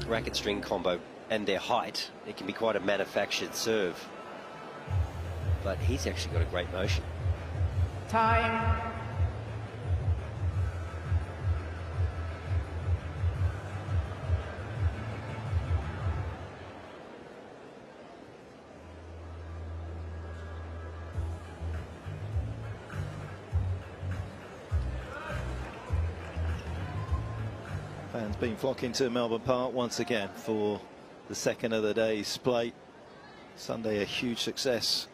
racket string combo and their height, it can be quite a manufactured serve. But he's actually got a great motion. Time. Fans been flocking to Melbourne Park once again for the second of the day's play. Sunday a huge success.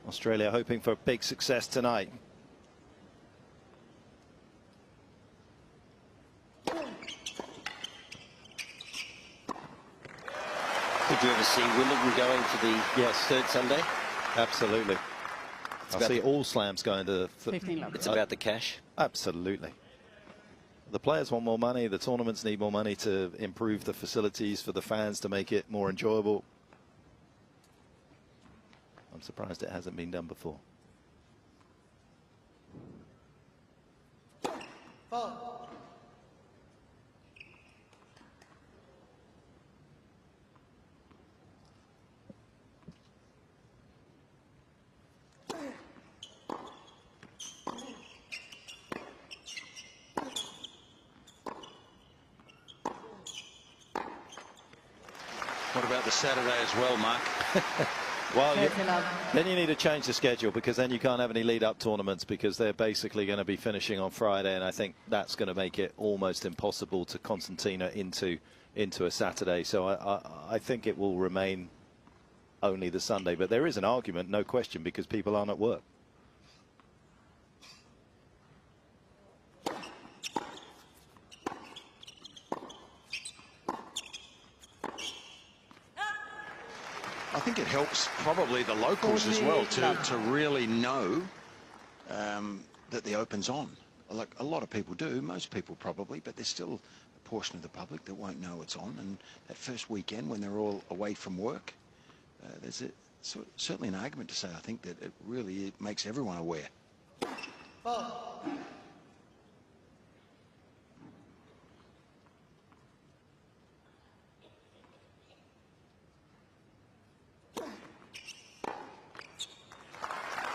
Australia hoping for a big success tonight. Could you ever see Wimbledon going for the third Sunday? Absolutely. I see all slams going to it's about the cash. Absolutely. The players want more money, the tournaments need more money to improve the facilities for the fans to make it more enjoyable. I'm surprised it hasn't been done before. What about the Saturday as well, Mark? Well, then you need to change the schedule, because then you can't have any lead-up tournaments, because they're basically going to be finishing on Friday, and I think that's going to make it almost impossible to concertina into a Saturday. So I think it will remain only the Sunday, but there is an argument, no question, because people aren't at work. I think it helps probably the locals as well to really know that the Open's on. Like a lot of people do, most people probably, but there's still a portion of the public that won't know it's on. And that first weekend when they're all away from work, there's certainly an argument to say, I think, that it really makes everyone aware.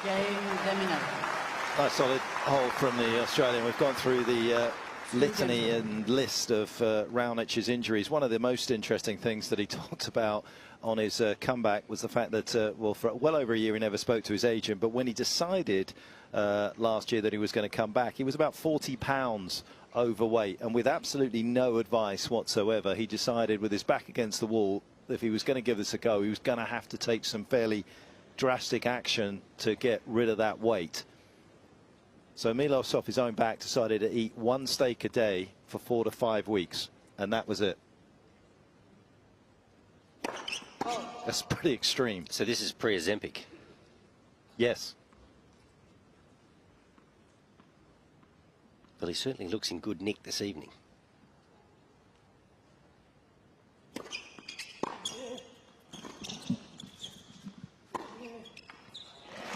Cain, De Minaur. Nice solid hole from the Australian. We've gone through the litany and list of Raonic's injuries. One of the most interesting things that he talked about on his comeback was the fact that, well, for well over a year he never spoke to his agent, but when he decided last year that he was going to come back, he was about 40 pounds overweight, and with absolutely no advice whatsoever, he decided, with his back against the wall, if he was going to give this a go, he was going to have to take some fairly drastic action to get rid of that weight. So Milos, off his own back, decided to eat one steak a day for 4 to 5 weeks, and that was it. That's pretty extreme. So this is pre-Ozempic. Yes. Well, he certainly looks in good nick this evening.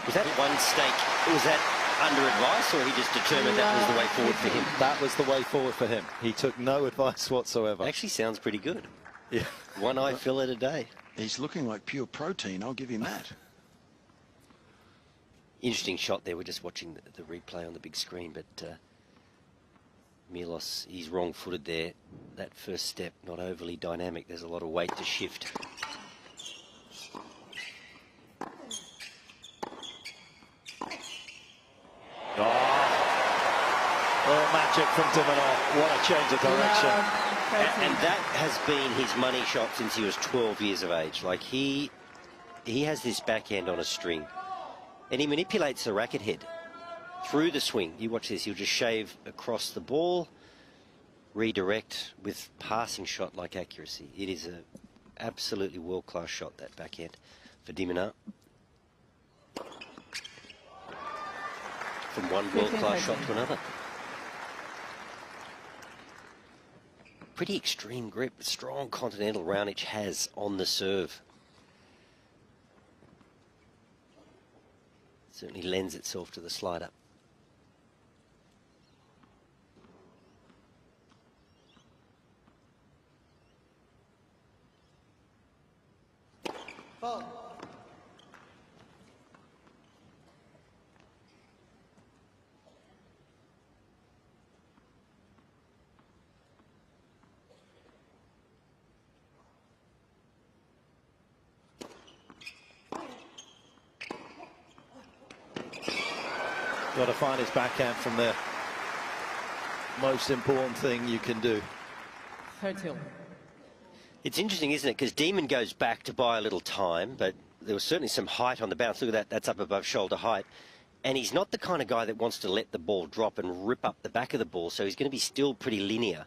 Was that one steak, was that under advice, or he just determined that was the way forward for him? That was the way forward for him. He took no advice whatsoever. Actually sounds pretty good. Yeah. One eye fillet a day. He's looking like pure protein, I'll give him that. Interesting shot there. We're just watching the replay on the big screen, but Milos, he's wrong-footed there. That first step, not overly dynamic. There's a lot of weight to shift. Oh, magic from De Minaur. What a change of direction. And that has been his money shot since he was 12 years of age. Like, he has this backhand on a string, and he manipulates the racket head through the swing. You watch this, he'll just shave across the ball, redirect with passing shot-like accuracy. It is an absolutely world-class shot, that backhand for De Minaur. From one world-class shot to another. Pretty extreme grip, strong continental Raonic has on the serve. Certainly lends itself to the slider. Got to find his backhand from there. Most important thing you can do. 30. It's interesting, isn't it? Because Demon goes back to buy a little time, but there was certainly some height on the bounce. Look at that. That's up above shoulder height. And he's not the kind of guy that wants to let the ball drop and rip up the back of the ball. So he's going to be still pretty linear.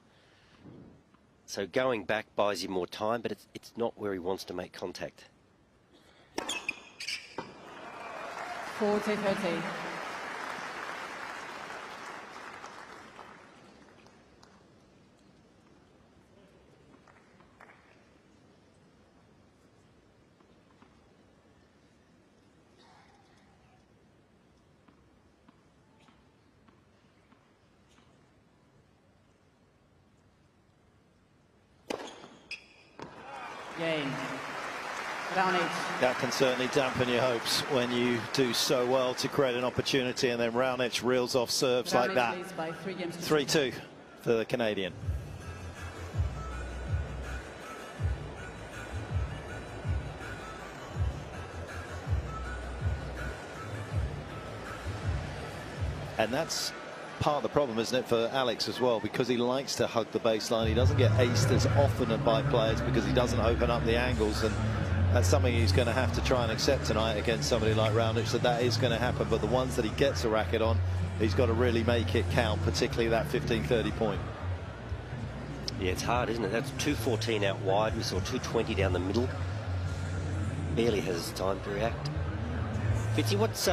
So going back buys him more time, but it's not where he wants to make contact. 40-30. Cain. Raonic. That can certainly dampen your hopes when you do so well to create an opportunity, and then Raonic reels off serves like that. 3-2 for the Canadian. And that's part of the problem, isn't it, for Alex as well, because he likes to hug the baseline. He doesn't get aced as often by players because he doesn't open up the angles, and that's something he's going to have to try and accept tonight against somebody like Raonic, so that is going to happen. But the ones that he gets a racket on, he's got to really make it count, particularly that 15-30 point. Yeah, it's hard, isn't it? That's 214 out wide. We saw 220 down the middle. Barely has time to react. Fitzy, what's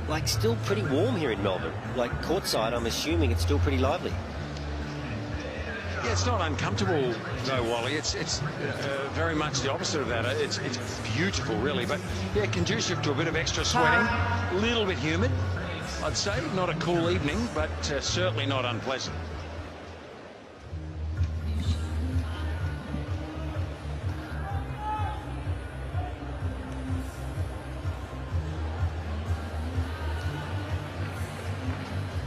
like still pretty warm here in Melbourne? Like courtside, I'm assuming it's still pretty lively. Yeah, it's not uncomfortable though, Wally. It's very much the opposite of that. It's beautiful, really, but yeah, conducive to a bit of extra sweating. A little bit humid, I'd say. Not a cool evening, but certainly not unpleasant.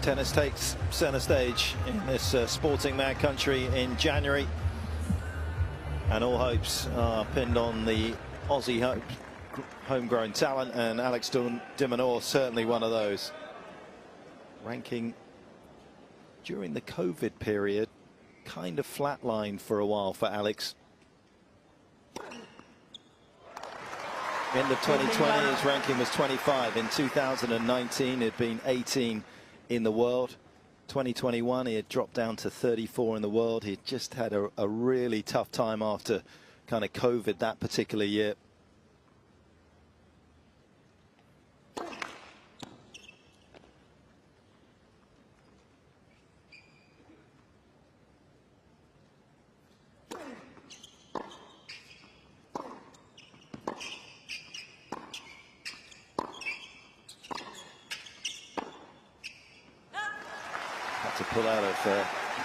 Tennis takes centre stage in this sporting mad country in January, and all hopes are pinned on the Aussie homegrown talent, and Alex De Minaur certainly one of those. Ranking during the COVID period kind of flatlined for a while for Alex. End of 2020 his ranking was 25. In 2019 it had been 18 in the world. 2021 he had dropped down to 34 in the world. He had just had a really tough time after kind of COVID that particular year. To pull out of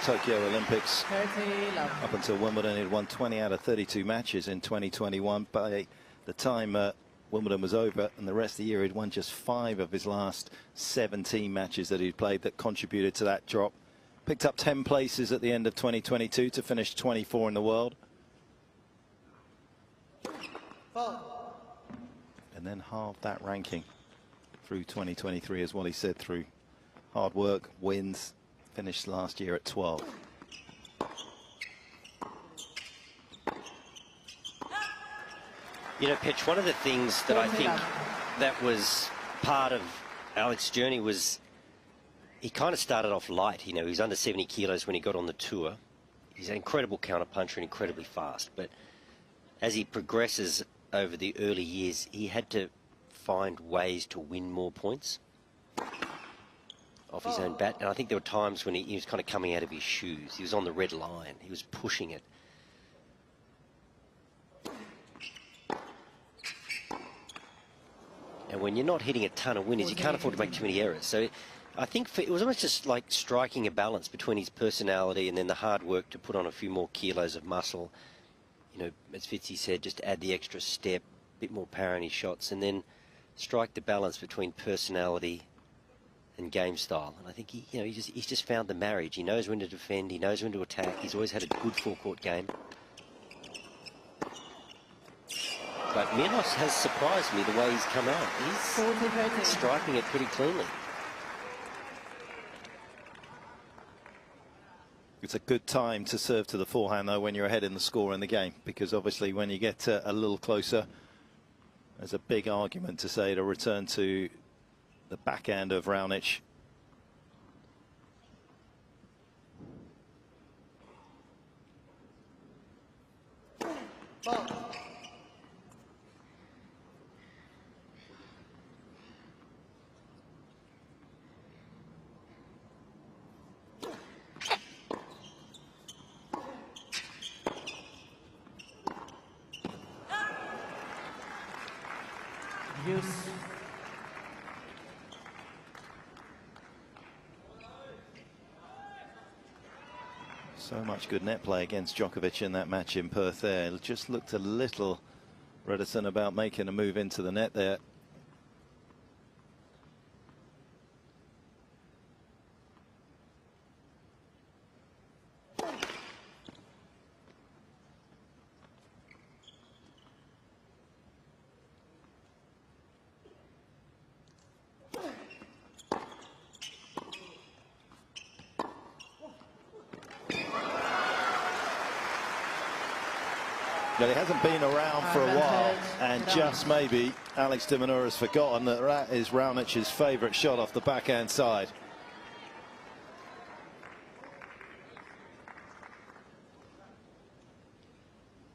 Tokyo Olympics. 30 love. Up until Wimbledon, he'd won 20 out of 32 matches in 2021. By the time Wimbledon was over and the rest of the year, he'd won just 5 of his last 17 matches that he'd played that contributed to that drop. Picked up 10 places at the end of 2022 to finish 24 in the world. And then halved that ranking through 2023 as well, he said, through hard work, wins. Finished last year at 12. You know, Pitch, one of the things that I think that was part of Alex's journey was he kind of started off light. You know, he was under 70 kilos when he got on the tour. He's an incredible counterpuncher and incredibly fast. But as he progresses over the early years, he had to find ways to win more points off his own bat. And I think there were times when he was kind of coming out of his shoes. He was on the red line. He was pushing it. And when you're not hitting a ton of winners, you can't afford to make too many errors. So I think it was almost just like striking a balance between his personality and then the hard work to put on a few more kilos of muscle. You know, as Fitzy said, just add the extra step, bit more power in his shots, and then strike the balance between personality and game style. And I think he's just found the marriage. He knows when to defend, he knows when to attack. He's always had a good forecourt game. But Milos has surprised me the way he's come out. He's striking it pretty cleanly. It's a good time to serve to the forehand, though, when you're ahead in the score in the game, because obviously when you get a little closer, there's a big argument to say to return to the backhand of Raonic. So much good net play against Djokovic in that match in Perth there. It just looked a little reticent about making a move into the net there. But he hasn't been around for a while, and just maybe Alex De Minaur has forgotten that is Raonic's favourite shot off the backhand side.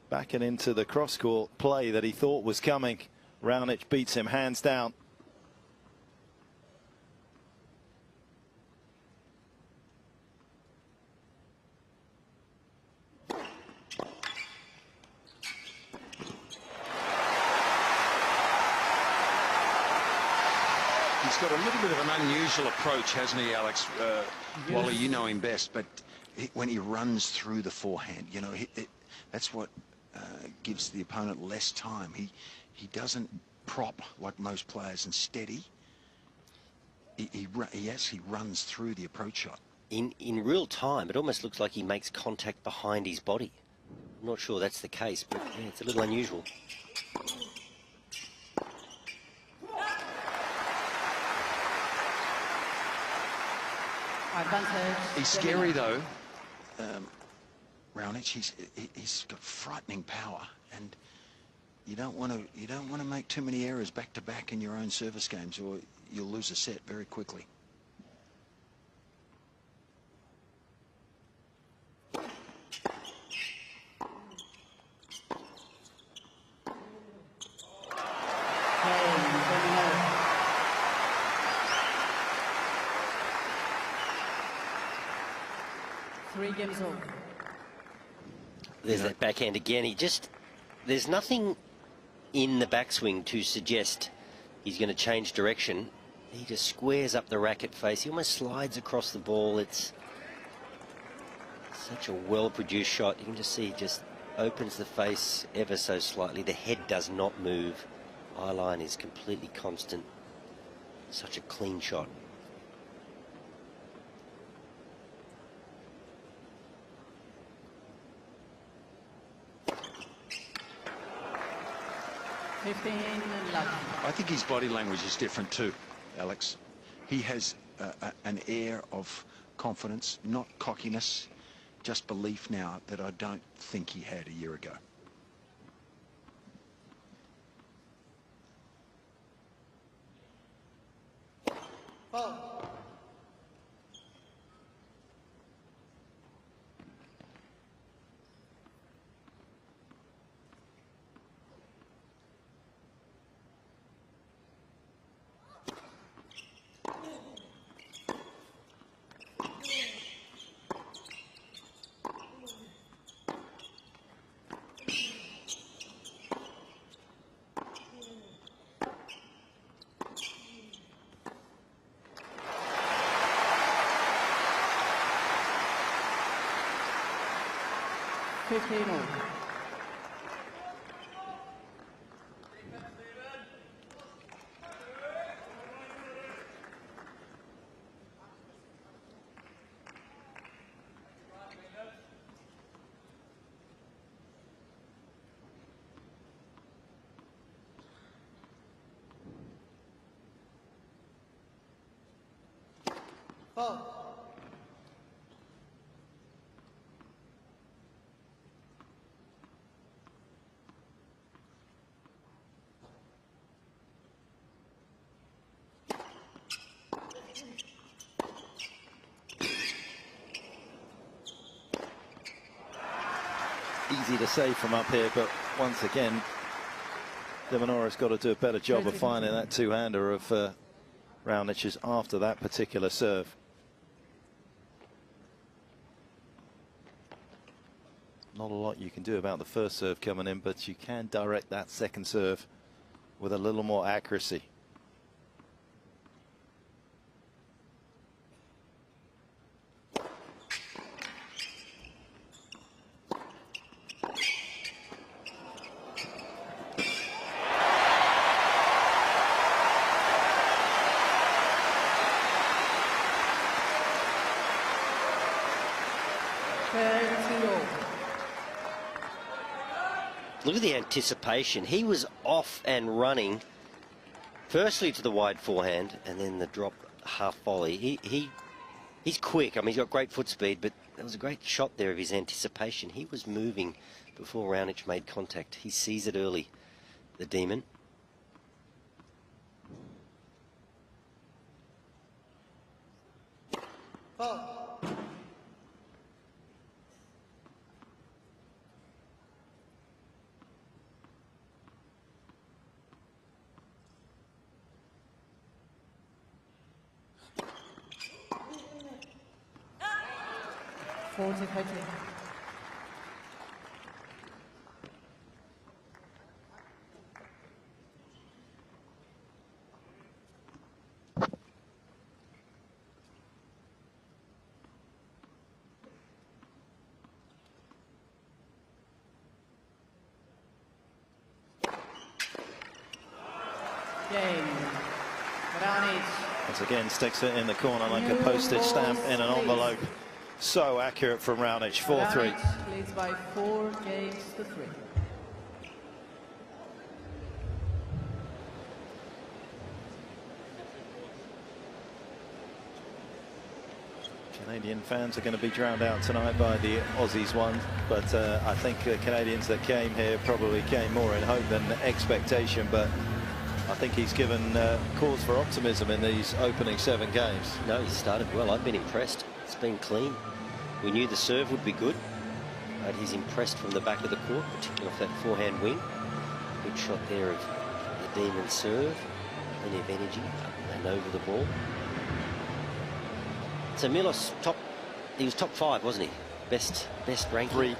Back and into the cross-court play that he thought was coming. Raonic beats him hands down. He's got a little bit of an unusual approach, hasn't he, Alex? Wally, you know him best, but when he runs through the forehand, you know, that's what gives the opponent less time. He doesn't prop like most players and steady. He runs through the approach shot. In real time, it almost looks like he makes contact behind his body. I'm not sure that's the case, but yeah, it's a little unusual. He's scary though, Raonic. He's got frightening power, and you don't want to make too many errors back to back in your own service games, or you'll lose a set very quickly. Games over. There's that backhand again. There's nothing in the backswing to suggest he's going to change direction. He just squares up the racket face. He almost slides across the ball. It's such a well-produced shot. You can just see he just opens the face ever so slightly. The head does not move. Eye line is completely constant. Such a clean shot. I think his body language is different too, Alex. He has an air of confidence, not cockiness, just belief now that I don't think he had a year ago. Easy to say from up here, but once again, De Minaur has got to do a better job of finding that two-hander of Raonic's after that particular serve. Not a lot you can do about the first serve coming in, but you can direct that second serve with a little more accuracy. Look at the anticipation. He was off and running, firstly to the wide forehand, and then the drop half volley. He's quick. I mean, he's got great foot speed, but there was a great shot there of his anticipation. He was moving before Raonic made contact. He sees it early, the Demon. Cain. Raonic. Once again, sticks it in the corner like a postage stamp in an envelope. So accurate from Raonic, 4-3. Leads by 4 games to 3. Canadian fans are going to be drowned out tonight by the Aussies one, but I think the Canadians that came here probably came more in hope than expectation, but I think he's given cause for optimism in these opening 7 games. No, he started well. I've been impressed. It's been clean. We knew the serve would be good, but he's impressed from the back of the court, particularly off that forehand wing. Good shot there of the Demon serve. Plenty of energy up and over the ball. So Milos he was top 5, wasn't he? Best ranking.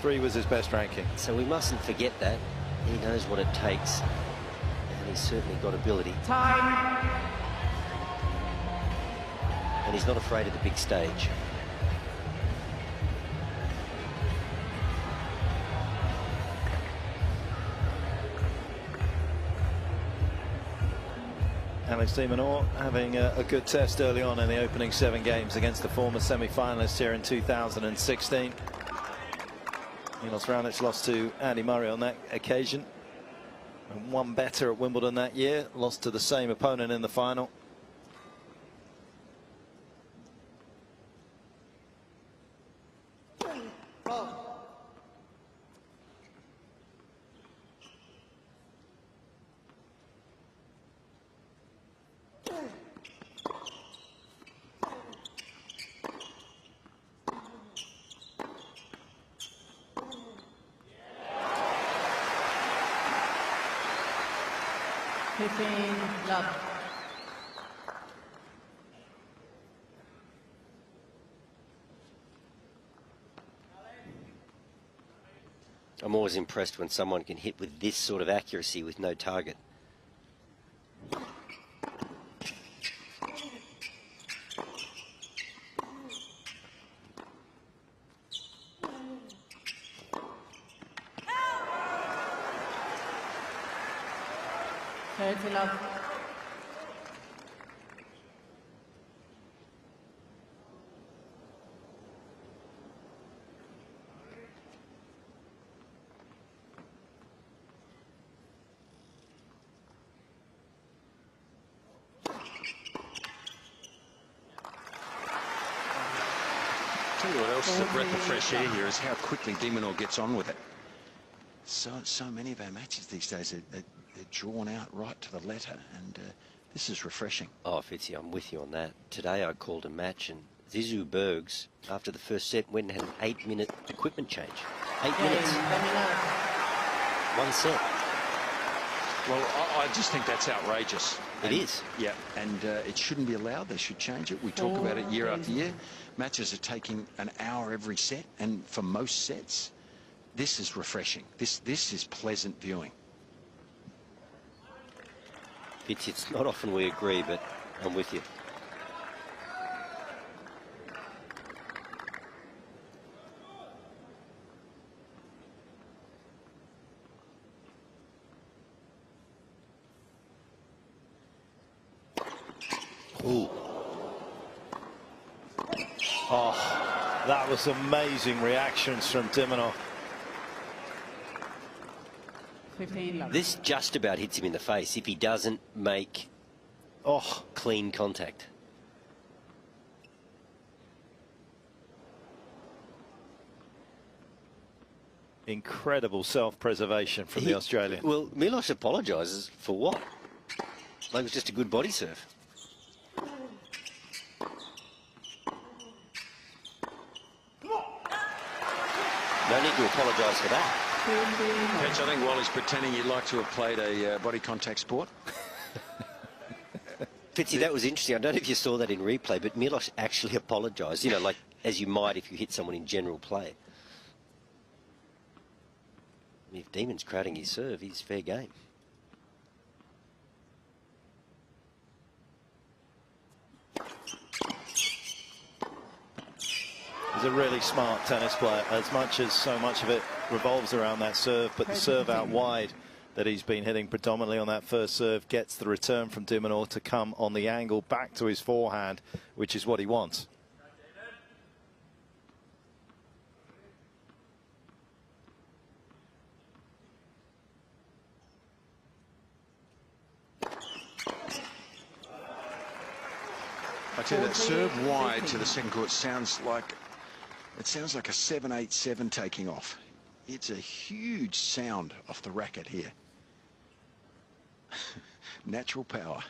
3 was his best ranking. So we mustn't forget that. He knows what it takes. He's certainly got ability. Time. And he's not afraid of the big stage. Alex De Minaur having a good test early on in the opening 7 games against the former semi-finalist here in 2016. Milos Raonic lost to Andy Murray on that occasion. And won better at Wimbledon that year, lost to the same opponent in the final. Love. I'm always impressed when someone can hit with this sort of accuracy with no target. Love. tell you what else is a breath of fresh air here is how quickly De Minaur gets on with it. So many of our matches these days are drawn out right to the letter, and this is refreshing. Oh, Fitzy, I'm with you on that. Today I called a match, and Zizou Bergs, after the first set, went and had an 8-minute equipment change. 8 minutes. One set. Well, I just think that's outrageous. It is. Yeah, and it shouldn't be allowed. They should change it. We talk about it year after year. Matches are taking an hour every set, and for most sets, this is refreshing. This is pleasant viewing. It's not often we agree, but I'm with you. Ooh. Oh, that was amazing reactions from De Minaur. 15 love. This just about hits him in the face if he doesn't make clean contact. Incredible self-preservation from the Australian. Well, Milos apologises for what? Like it was just a good body serve. No need to apologise for that. Catch, I think Wally's pretending he'd like to have played a body contact sport. Fitzy, that was interesting. I don't know if you saw that in replay, but Milos actually apologised, you know, like as you might if you hit someone in general play. If Demon's crowding his serve, he's fair game. He's a really smart tennis player, as much as so much of it revolves around that serve, but the serve out wide that he's been hitting predominantly on that first serve gets the return from De Minaur to come on the angle back to his forehand, which is what he wants. I tell you, that serve wide to the second court sounds like a 7-8-7 taking off. It's a huge sound off the racket here. Natural power.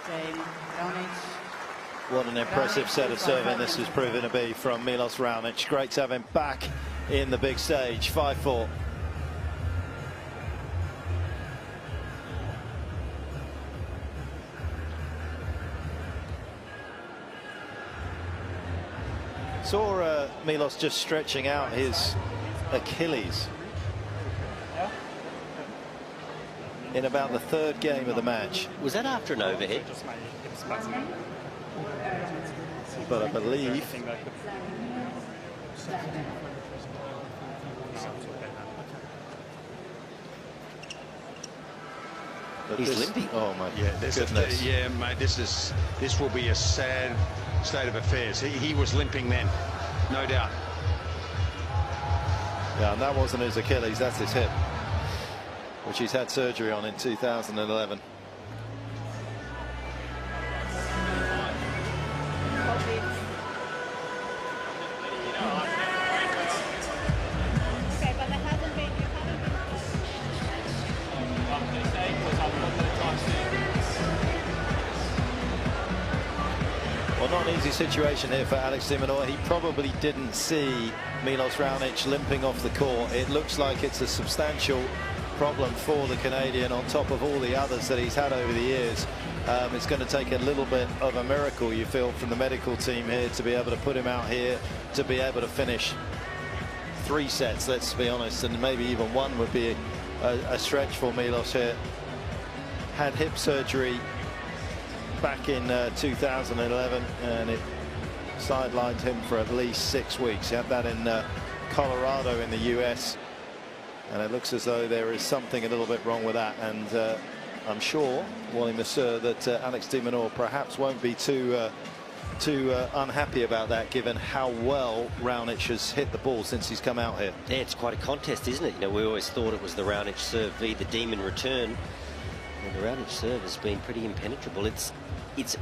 Cain, Raonic. What an impressive set of serving this has proven to be from Milos Raonic. Great to have him back in the big stage. 5-4. Saw Milos just stretching out his Achilles in about the third game of the match. Was that after an overhead? But I believe he's limping. Oh my goodness. Yeah, mate, this will be a sad state of affairs. He was limping then, no doubt. Yeah, and that wasn't his Achilles, that's his hip, which he's had surgery on in 2011. Well, not an easy situation here for Alex De Minaur. He probably didn't see Milos Raonic limping off the court. It looks like it's a substantial problem for the Canadian on top of all the others that he's had over the years. It's going to take a little bit of a miracle, you feel, from the medical team here to be able to put him out here, to be able to finish 3 sets, let's be honest, and maybe even 1 would be a stretch for Milos here. Had hip surgery back in 2011, and it sidelined him for at least 6 weeks. He had that in Colorado in the US, And it looks as though there is something a little bit wrong with that. And I'm sure, Wally Monsieur, that Alex De Minaur perhaps won't be too unhappy about that, given how well Raonic has hit the ball since he's come out here. Yeah, it's quite a contest, isn't it? You know, we always thought it was the Raonic serve v the Demon return. And the Raonic serve has been pretty impenetrable. It's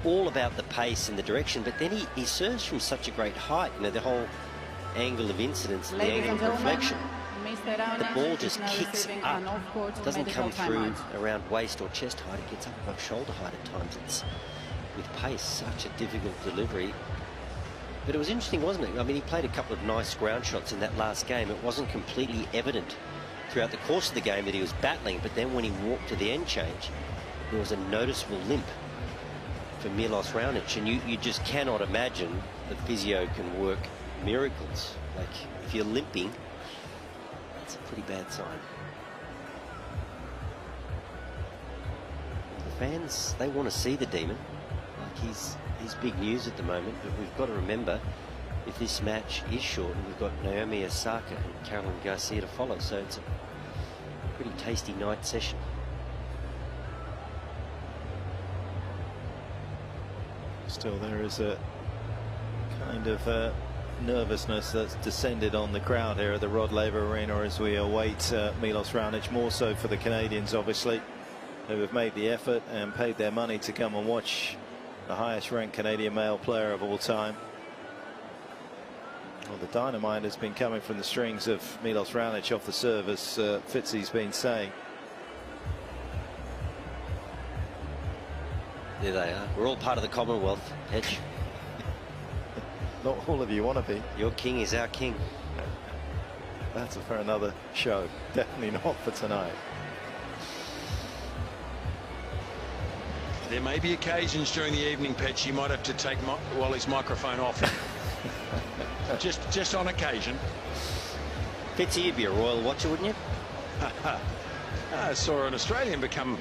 all about the pace and the direction, but then he serves from such a great height. You know, the whole angle of incidence, the angle of reflection. The ball just kicks up. It doesn't come through around waist or chest height. It gets up above shoulder height at times. It's, with pace, such a difficult delivery. But it was interesting, wasn't it? I mean, he played a couple of nice ground shots in that last game. It wasn't completely evident throughout the course of the game that he was battling, but then when he walked to the end change, there was a noticeable limp for Milos Raonic, and you just cannot imagine that physio can work miracles. Like, if you're limping, that's a pretty bad sign. The fans, they want to see the Demon. Like, he's big news at the moment, but we've got to remember, if this match is short, we've got Naomi Osaka and Caroline Garcia to follow, so it's a pretty tasty night session. Still, there is a kind of nervousness that's descended on the crowd here at the Rod Laver Arena as we await Milos Raonic, more so for the Canadians, obviously, who have made the effort and paid their money to come and watch the highest ranked Canadian male player of all time. Well, the dynamite has been coming from the strings of Milos Raonic off the serve, as Fitzy's been saying. There they are. We're all part of the Commonwealth, Hedge. Not all of you want to be. Your king is our king. That's for another show. Definitely not for tonight. There may be occasions during the evening, Petch, you might have to take Wally's microphone off. just on occasion. Fitzy, you'd be a royal watcher, wouldn't you? I saw an Australian become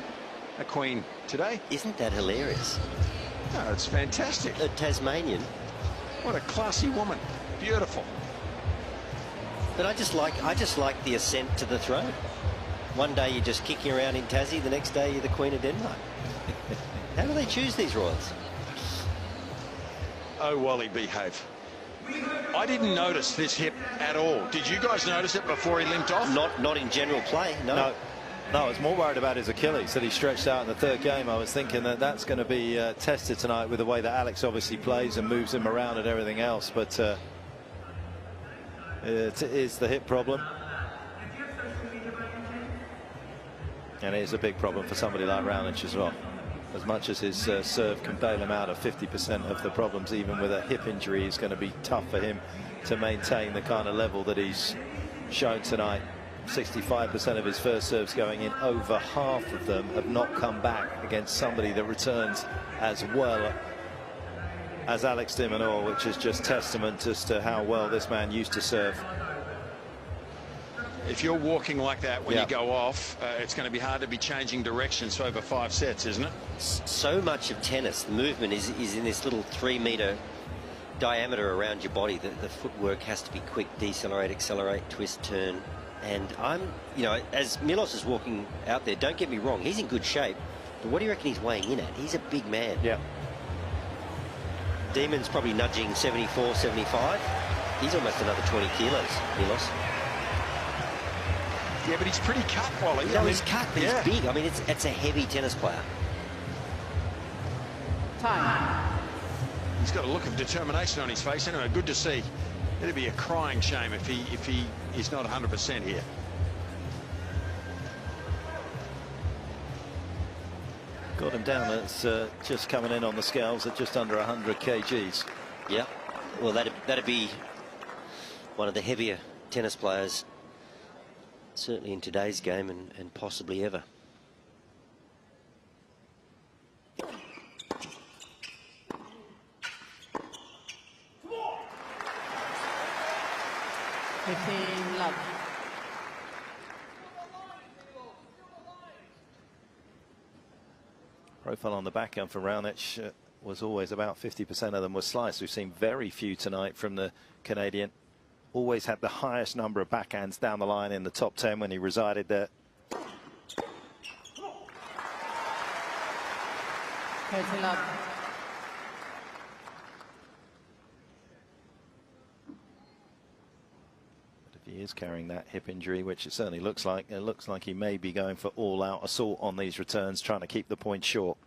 a queen today. Isn't that hilarious? Oh, it's fantastic. A Tasmanian. What a classy woman. Beautiful. But I just like the ascent to the throne. One day you're just kicking around in Tassie, the next day you're the Queen of Denmark. How do they choose these royals? Oh, Wally, behave. I didn't notice this hip at all. Did you guys notice it before he limped off? Not in general play, no. No, I was more worried about his Achilles that he stretched out in the third game. I was thinking that that's going to be tested tonight with the way that Alex obviously plays and moves him around and everything else. But it is the hip problem. And it is a big problem for somebody like Raonic as well. As much as his serve can bail him out of 50% of the problems, even with a hip injury, it's going to be tough for him to maintain the kind of level that he's shown tonight. 65% of his first serves going in, over half of them have not come back against somebody that returns as well as Alex De Minaur, which is just testament as to how well this man used to serve. If you're walking like that when you go off, it's going to be hard to be changing directions for over 5 sets, isn't it? So much of tennis, the movement is in this little 3-meter diameter around your body. The footwork has to be quick, decelerate, accelerate, twist, turn. And you know, as Milos is walking out there, don't get me wrong, he's in good shape. But what do you reckon he's weighing in at? He's a big man. Yeah. Demon's probably nudging 74, 75. He's almost another 20 kilos, Milos. Yeah, but he's pretty cut, Wally. No, he's cut, but he's big. I mean, it's a heavy tennis player. Time. He's got a look of determination on his face. Anyway, good to see. It'd be a crying shame if he is not 100% here. Got him down. It's just coming in on the scales at just under 100 kgs. Yeah. Well, that'd be one of the heavier tennis players, certainly in today's game and possibly ever. Love. Profile on the backhand for Raonic was always about 50% of them were sliced. We've seen very few tonight from the Canadian. always had the highest number of backhands down the line in the top 10 when he resided there. 30 love. He is carrying that hip injury, which it certainly looks like. It looks like he may be going for all-out assault on these returns, trying to keep the point short.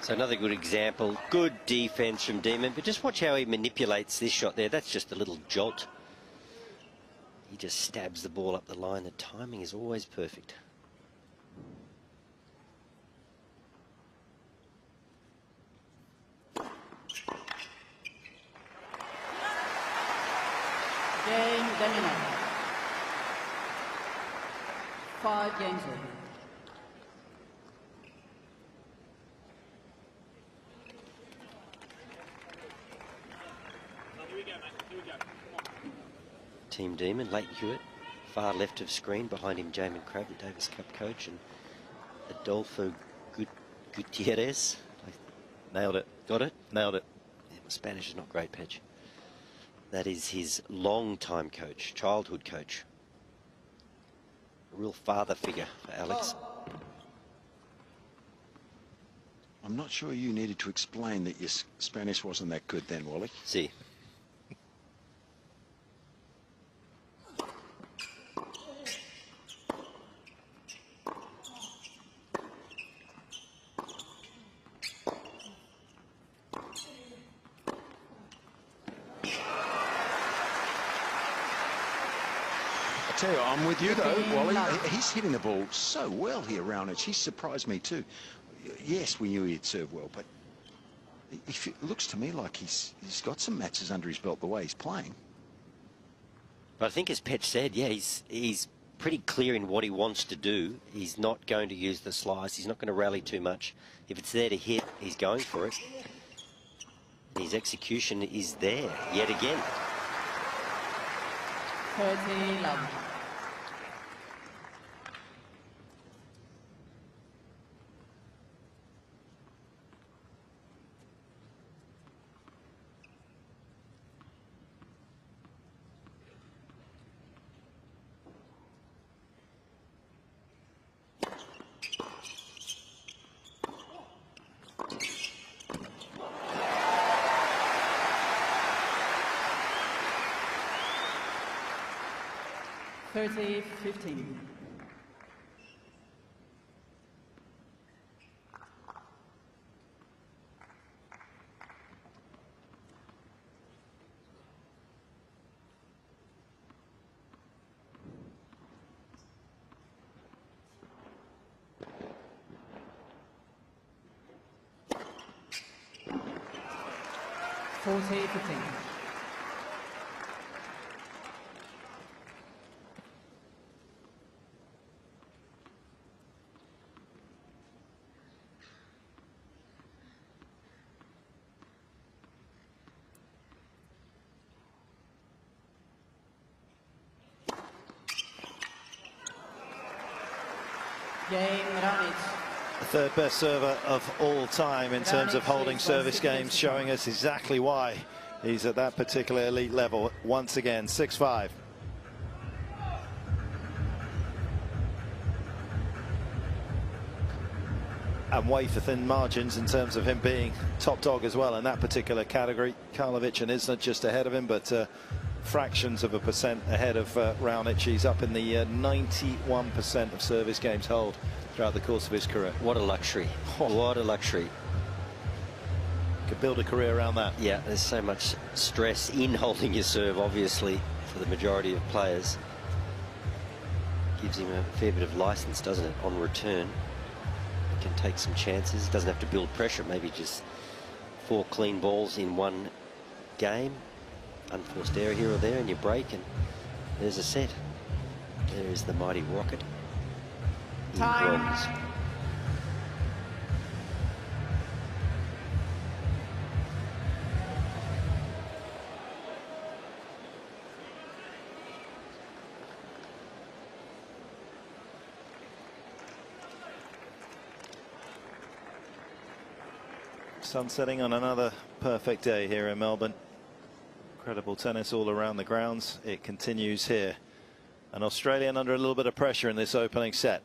So another good example, good defense from Demon, but just watch how he manipulates this shot there. That's just a little jolt. He just stabs the ball up the line. The timing is always perfect. Cain, De Minaur. 5 games over. Team Demon, Leighton Hewitt, far left of screen, behind him Jamin Crabb, the Davis Cup coach, and Adolfo Gutierrez. Nailed it. Got it? Nailed it. Yeah, my Spanish is not great, Pedge. That is his long-time coach, childhood coach. A real father figure for Alex. I'm not sure you needed to explain that your Spanish wasn't that good then, Wally. See. I tell you, I'm with you though, Wally. He's hitting the ball so well here, Raonic. He surprised me too. Yes, we knew he'd serve well, but it looks to me like he's got some matches under his belt the way he's playing. But I think, as Petch said, yeah, he's pretty clear in what he wants to do. He's not going to use the slice. He's not going to rally too much. If it's there to hit, he's going for it. His execution is there yet again. 30 love. Thirty, 15. Forty, 15. Cain, Raonic. The third best server of all time in terms of holding service games, showing us exactly why he's at that particular elite level. Once again, 6-5. And way for thin margins in terms of him being top dog as well in that particular category. Karlovic and Isner just ahead of him, but fractions of a percent ahead of Raonic. He's up in the 91% of service games hold throughout the course of his career. What a luxury. What a luxury. Could build a career around that. Yeah, there's so much stress in holding your serve, obviously, for the majority of players. Gives him a fair bit of license, doesn't it, on return. He can take some chances. Doesn't have to build pressure. Maybe just 4 clean balls in one game. Unforced error here or there, and you break, and there's a set. There is the mighty Rocket in Time. bronze. Sun setting on another perfect day here in Melbourne. Incredible tennis all around the grounds. It continues here. An Australian under a little bit of pressure in this opening set.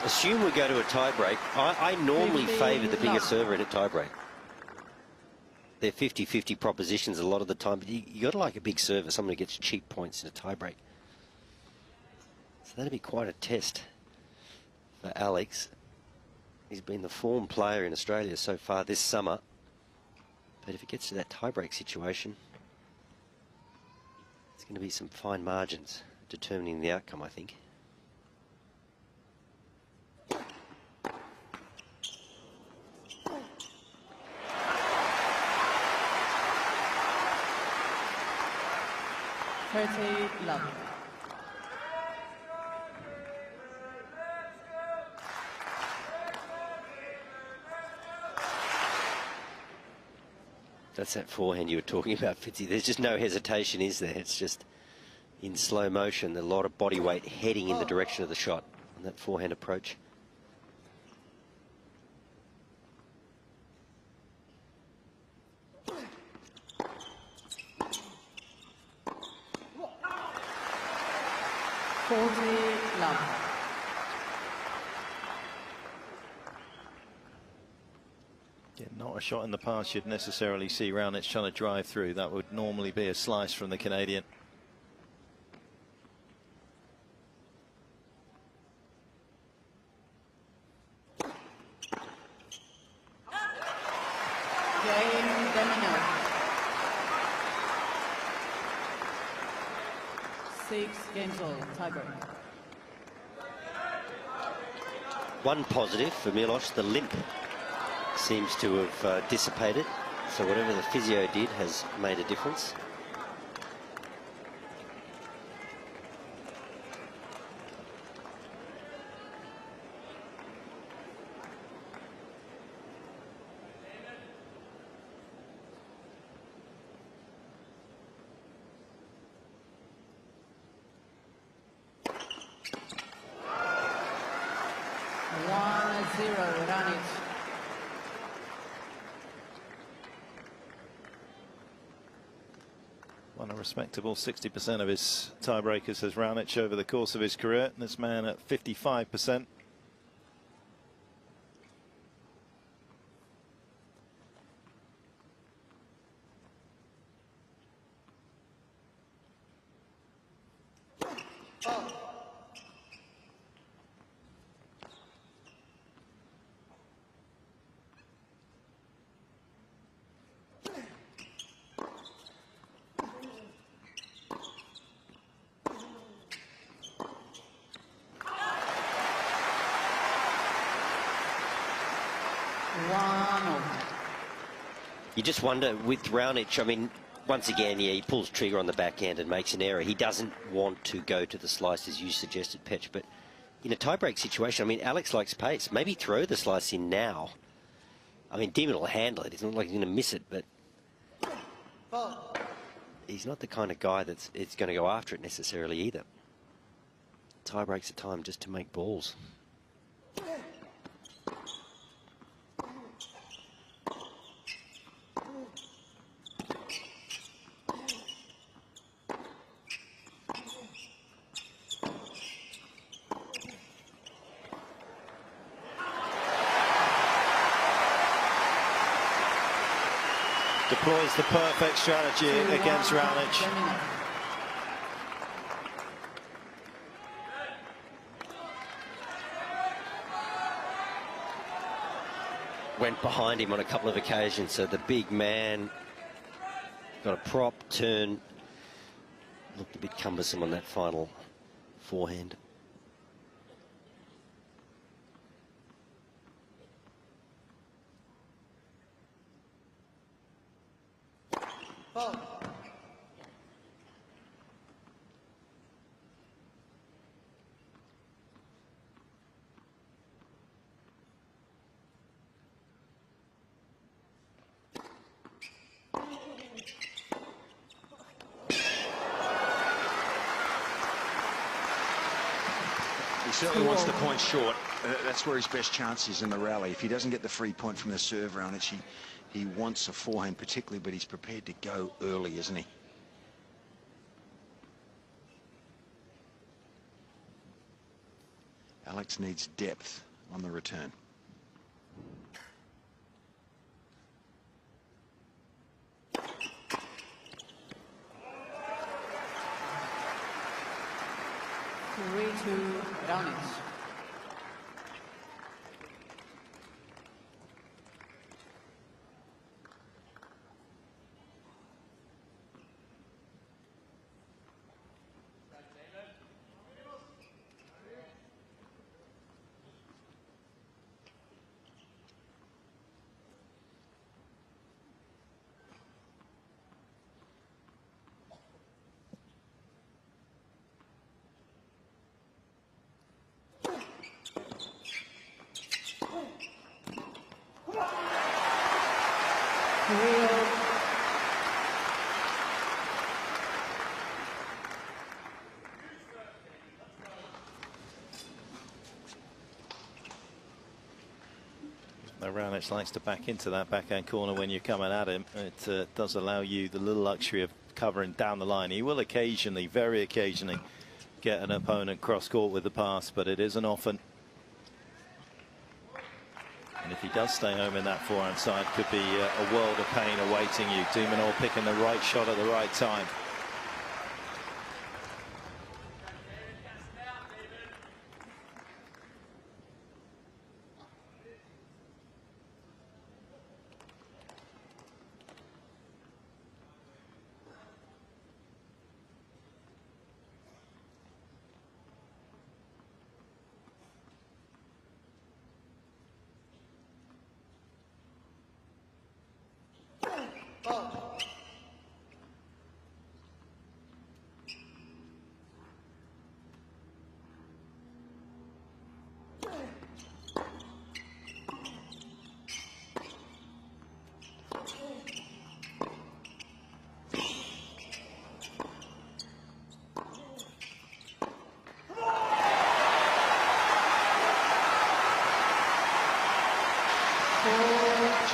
Assume we go to a tie-break. I normally favour the bigger server in a tie-break. They're 50-50 propositions a lot of the time, but you got to like a big server, someone who gets cheap points in a tie-break. So that'd be quite a test for Alex. He's been the form player in Australia so far this summer. But if it gets to that tie-break situation, it's going to be some fine margins determining the outcome, I think. Love. That's that forehand you were talking about, Fitzy. There's just no hesitation, is there? It's just in slow motion, a lot of body weight heading in the direction of the shot on that forehand approach. Yeah, not a shot in the past you'd necessarily see Raonic trying to drive through. That would normally be a slice from the Canadian. Cain, De Minaur. 6 games all, tiebreak. One positive for Milos, the limp seems to have dissipated. So whatever the physio did has made a difference. Won a respectable 60% of his tiebreakers as Raonic over the course of his career. This man at 55%. You just wonder with Raonic, I mean, once again, yeah, he pulls trigger on the backhand and makes an error. He doesn't want to go to the slice, as you suggested, Petch. But in a tiebreak situation, I mean, Alex likes pace. Maybe throw the slice in now. I mean, Demon will handle it. It's not like he's going to miss it, but he's not the kind of guy that's going to go after it necessarily either. Tiebreaks are time just to make balls. Deploys the perfect strategy against Raonic. went behind him on a couple of occasions, so the big man got a prop turn. Looked a bit cumbersome on that final forehand. He certainly wants the point short. That's where his best chance is in the rally. If he doesn't get the free point from the serve round, he wants a forehand particularly, but he's prepared to go early, isn't he? Alex needs depth on the return. Raonic. Raonic likes to back into that backhand corner when you're coming at him. It does allow you the little luxury of covering down the line. He will occasionally, very occasionally, get an opponent cross-court with the pass, but it isn't often. And if he does stay home in that forehand side, could be a world of pain awaiting you. De Minaur picking the right shot at the right time.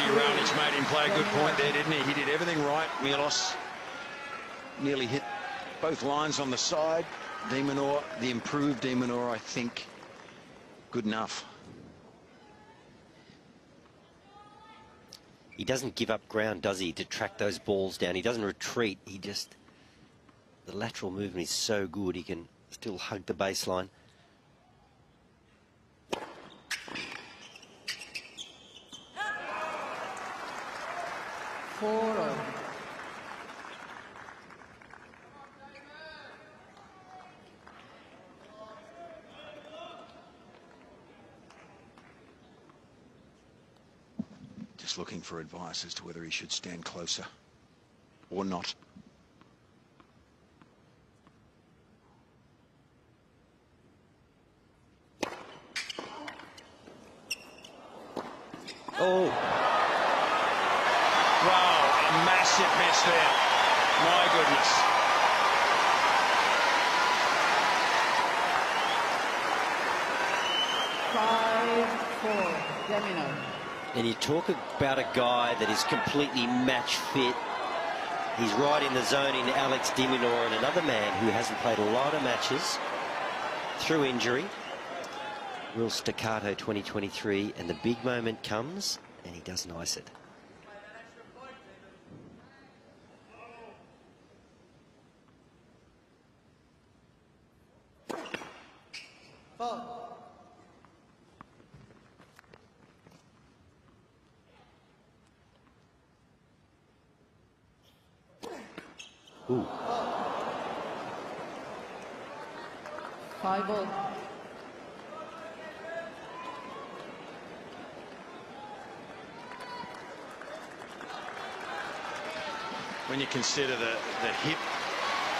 Raonic made him play a good point there, didn't he? He did everything right. Milos nearly hit both lines on the side. De Minaur, the improved De Minaur, I think, good enough. He doesn't give up ground, does he, to track those balls down? He doesn't retreat. He just... The lateral movement is so good, he can still hug the baseline. Just looking for advice as to whether he should stand closer or not. Oh. Wow, a massive miss there. My goodness. De Minaur. And you talk about a guy that is completely match fit. He's right in the zone in Alex De Minaur, and another man who hasn't played a lot of matches through injury. Real staccato 2023, and the big moment comes, and he doesn't ice it. Ooh. 5-all. When you consider the hip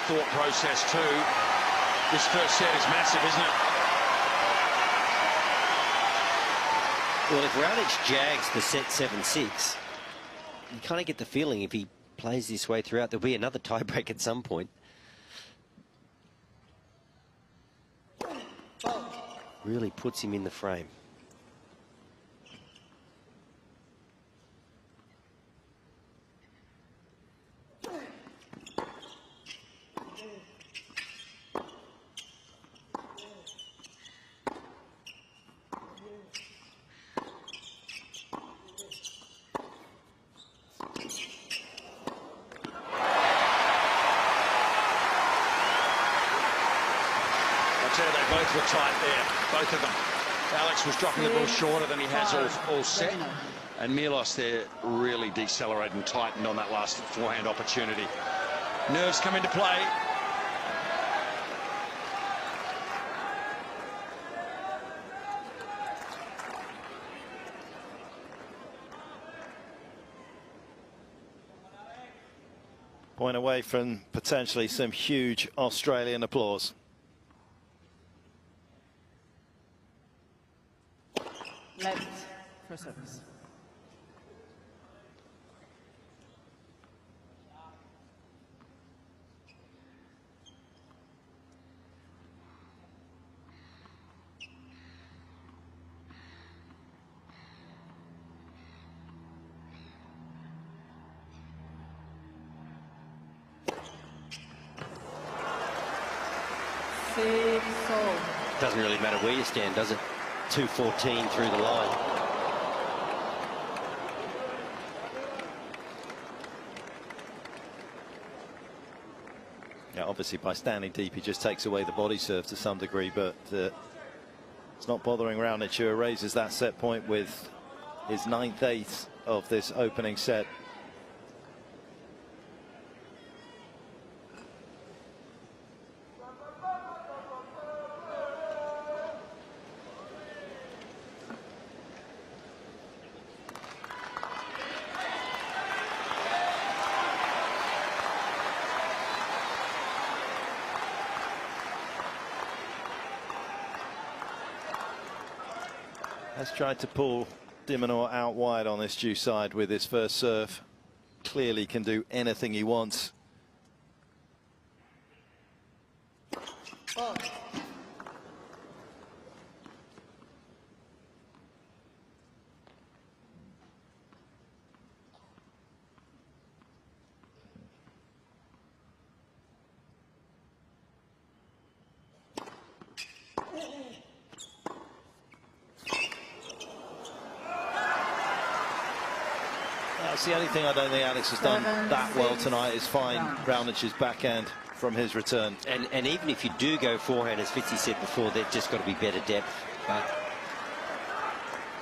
thought process too, this first set is massive, isn't it? Well, if Raonic jags the set 7-6, you kind of get the feeling if he plays this way throughout, there'll be another tiebreak at some point. Really puts him in the frame. They both were tight there, both of them. Alex was dropping the ball shorter than he has all set. And Milos there really decelerated and tightened on that last forehand opportunity. Nerves come into play. Point away from potentially some huge Australian applause. Left for service. Doesn't really matter where you stand, does it? 2-14 through the line. Yeah, obviously by standing deep he just takes away the body serve to some degree, but it's not bothering Raonic, who raises that set point with his 9th ace of this opening set. Has tried to pull De Minaur out wide on this due side with his first serve. Clearly can do anything he wants. That's the only thing I don't think Alex has done that well tonight is find Raonic's backhand from his return. And even if you do go forehand, as Fitzy said before, they've just got to be better depth. But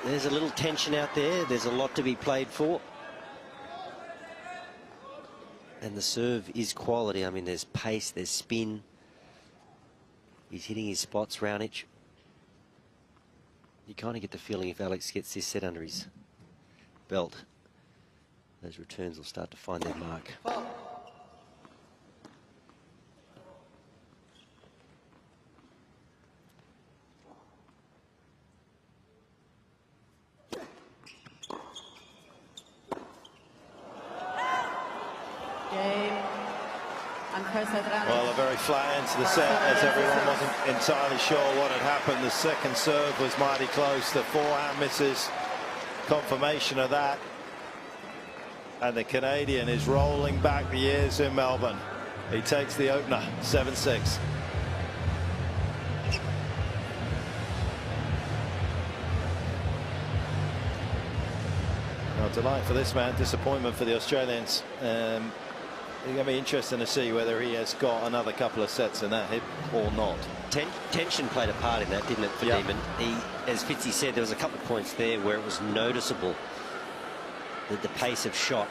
there's a little tension out there. There's a lot to be played for. And the serve is quality. I mean, there's pace, there's spin. He's hitting his spots, Raonic. You kind of get the feeling if Alex gets this set under his belt, those returns will start to find their mark. Well, a very flat end to the set, as everyone wasn't entirely sure what had happened. The second serve was mighty close. The forehand misses. Confirmation of that. And the Canadian is rolling back the years in Melbourne. He takes the opener, 7-6. Well, delight for this man, disappointment for the Australians. It's going to be interesting to see whether he has got another couple of sets in that hip or not. Tension played a part in that, didn't it, for Demon? As Fitzy said, there was a couple of points there where it was noticeable that the pace of shot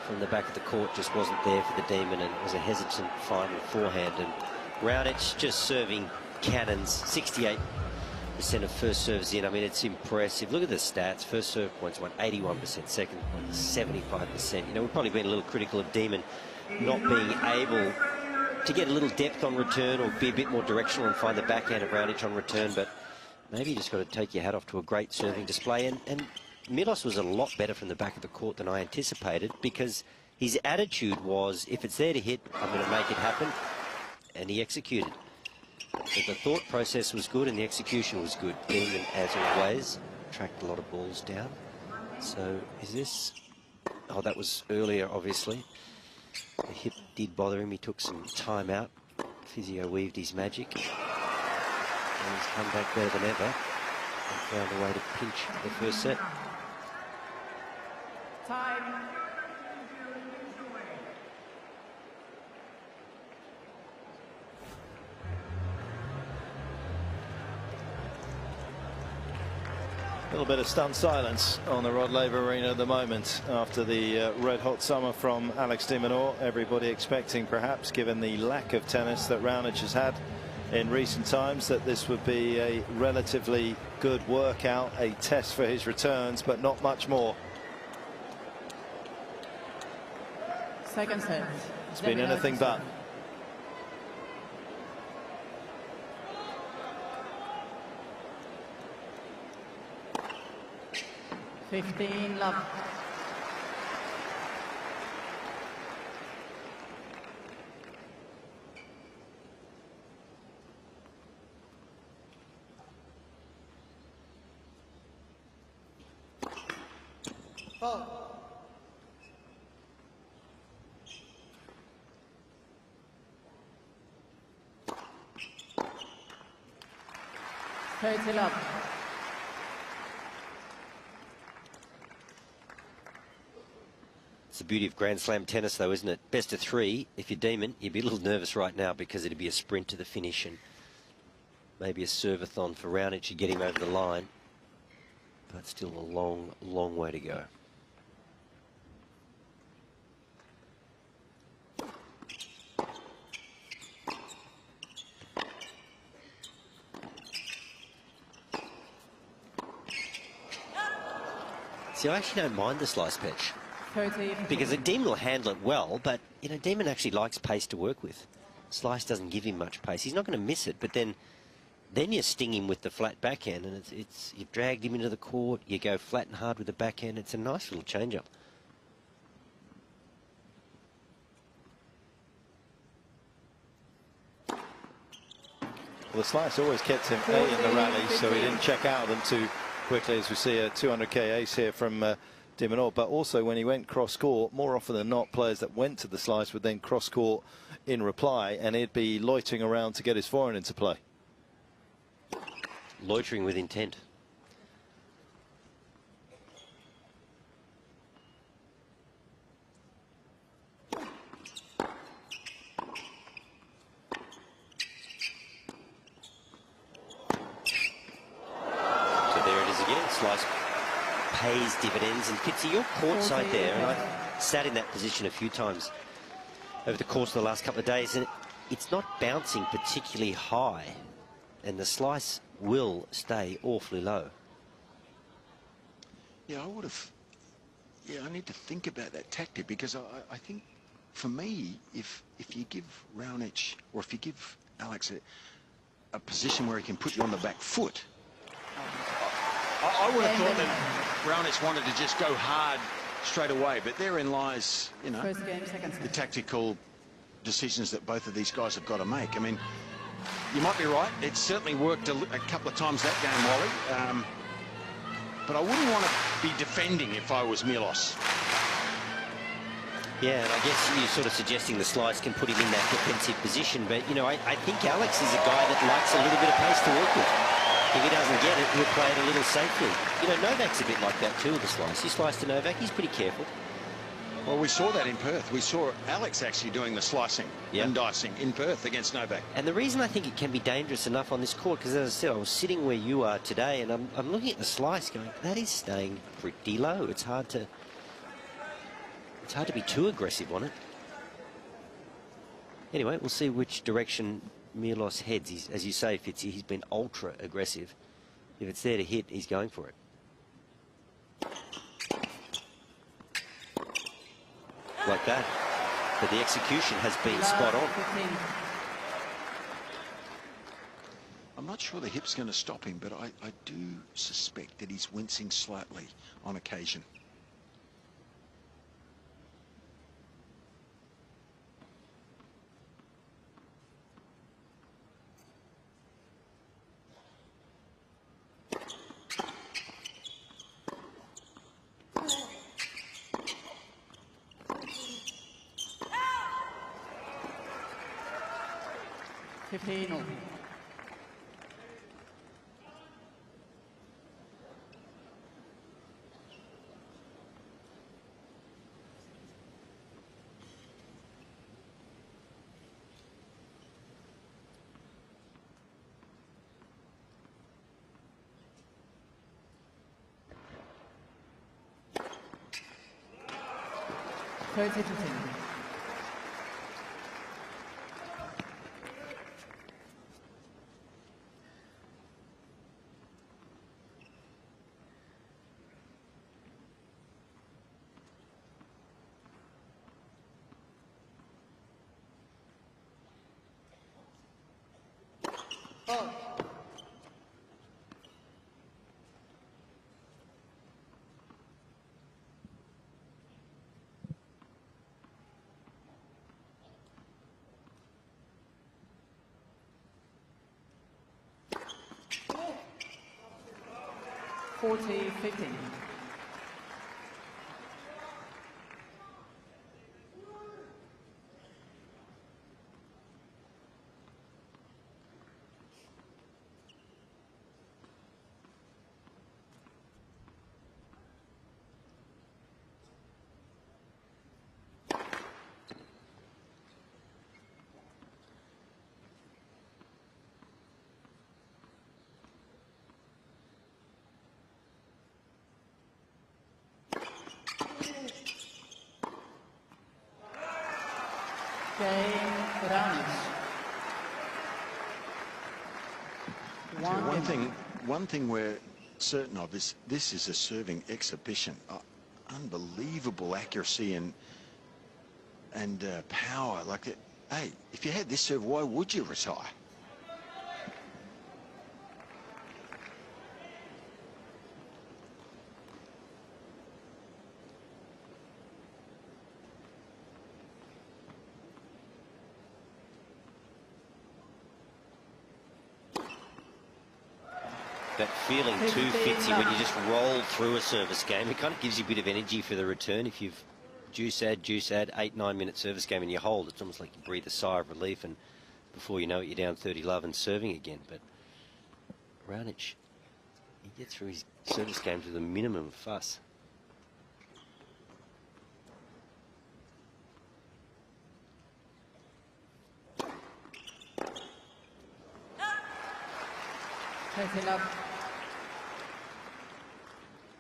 from the back of the court just wasn't there for the Demon, and it was a hesitant final forehand. And Raonic just serving cannons, 68% of first serves in. I mean, it's impressive. Look at the stats. First serve points won 81%, second point 75%. You know, we've probably been a little critical of Demon not being able to get a little depth on return or be a bit more directional and find the backhand of Raonic on return, but maybe you just got to take your hat off to a great serving display. And Milos was a lot better from the back of the court than I anticipated, because his attitude was, if it's there to hit, I'm going to make it happen, and he executed. But the thought process was good and the execution was good. Demon, as always, tracked a lot of balls down. So is this... Oh, that was earlier, obviously. The hip did bother him. He took some time out. Physio weaved his magic. And he's come back better than ever and found a way to pinch the first set. Time. A little bit of stunned silence on the Rod Laver Arena at the moment after the red-hot summer from Alex De Minaur. Everybody expecting, perhaps, given the lack of tennis that Raonic has had in recent times, that this would be a relatively good workout, a test for his returns, but not much more. Second set. It's been anything but. Love. Ball. 30 love. It's the beauty of Grand Slam tennis, though, isn't it? Best of three. If you're Demon, you'd be a little nervous right now because it'd be a sprint to the finish and maybe a serve-a-thon for Raonic to get him over the line. But still a long, long way to go. See, I actually don't mind the slice pitch. Because the Demon will handle it well, but, you know, Demon actually likes pace to work with. Slice doesn't give him much pace. He's not going to miss it, but then you sting him with the flat backhand, and it's you've dragged him into the court, you go flat and hard with the backhand. It's a nice little change-up. Well, the slice always kept him A in the rally, so he didn't check out of them too quickly, as we see a 200k ace here from De Minaur. But also when he went cross-court, more often than not, players that went to the slice would then cross-court in reply, and he'd be loitering around to get his forehand into play. Loitering with intent. Slice pays dividends, and Fitzy, you're courtside there, and I sat in that position a few times over the course of the last couple of days, and it's not bouncing particularly high, and the slice will stay awfully low. Yeah, I would have. Yeah, I need to think about that tactic, because I think for me, if you give Raonic, or if you give Alex a position where he can put you on the back foot, I would have thought that Raonic wanted to just go hard straight away, but therein lies, you know, the tactical decisions that both of these guys have got to make. I mean, you might be right. It certainly worked a couple of times that game, Wally. But I wouldn't want to be defending if I was Milos. Yeah, and I guess you're sort of suggesting the slice can put him in that defensive position, but, you know, I think Alex is a guy that likes a little bit of pace to work with. If he doesn't get it, he'll play it a little safely. You know, Novak's a bit like that too with the slice. He sliced to Novak, he's pretty careful. Well, we saw that in Perth. We saw Alex actually doing the slicing and dicing in Perth against Novak. And the reason I think it can be dangerous enough on this court, because as I said, I was sitting where you are today, and I'm looking at the slice going, that is staying pretty low. It's hard to It's hard to be too aggressive on it. Anyway, we'll see which direction Milos heads. He's, as you say, Fitzy, he's been ultra aggressive. If it's there to hit, he's going for it. Like that. But the execution has been spot on. I'm not sure the hip's going to stop him, but I do suspect that he's wincing slightly on occasion. Fifteen. 30-10. Oh. Forty 15. Cain, One thing we're certain of is this is a serving exhibition. Unbelievable accuracy and power. Like, hey, if you had this serve, why would you retire? That feeling too, Fitzy, when you just roll through a service game, it kind of gives you a bit of energy for the return. If you've juice add, 8-9 minute service game and you hold, it's almost like you breathe a sigh of relief, and before you know it, you're down 30-love and serving again. But Raonic, he gets through his service games with a minimum of fuss.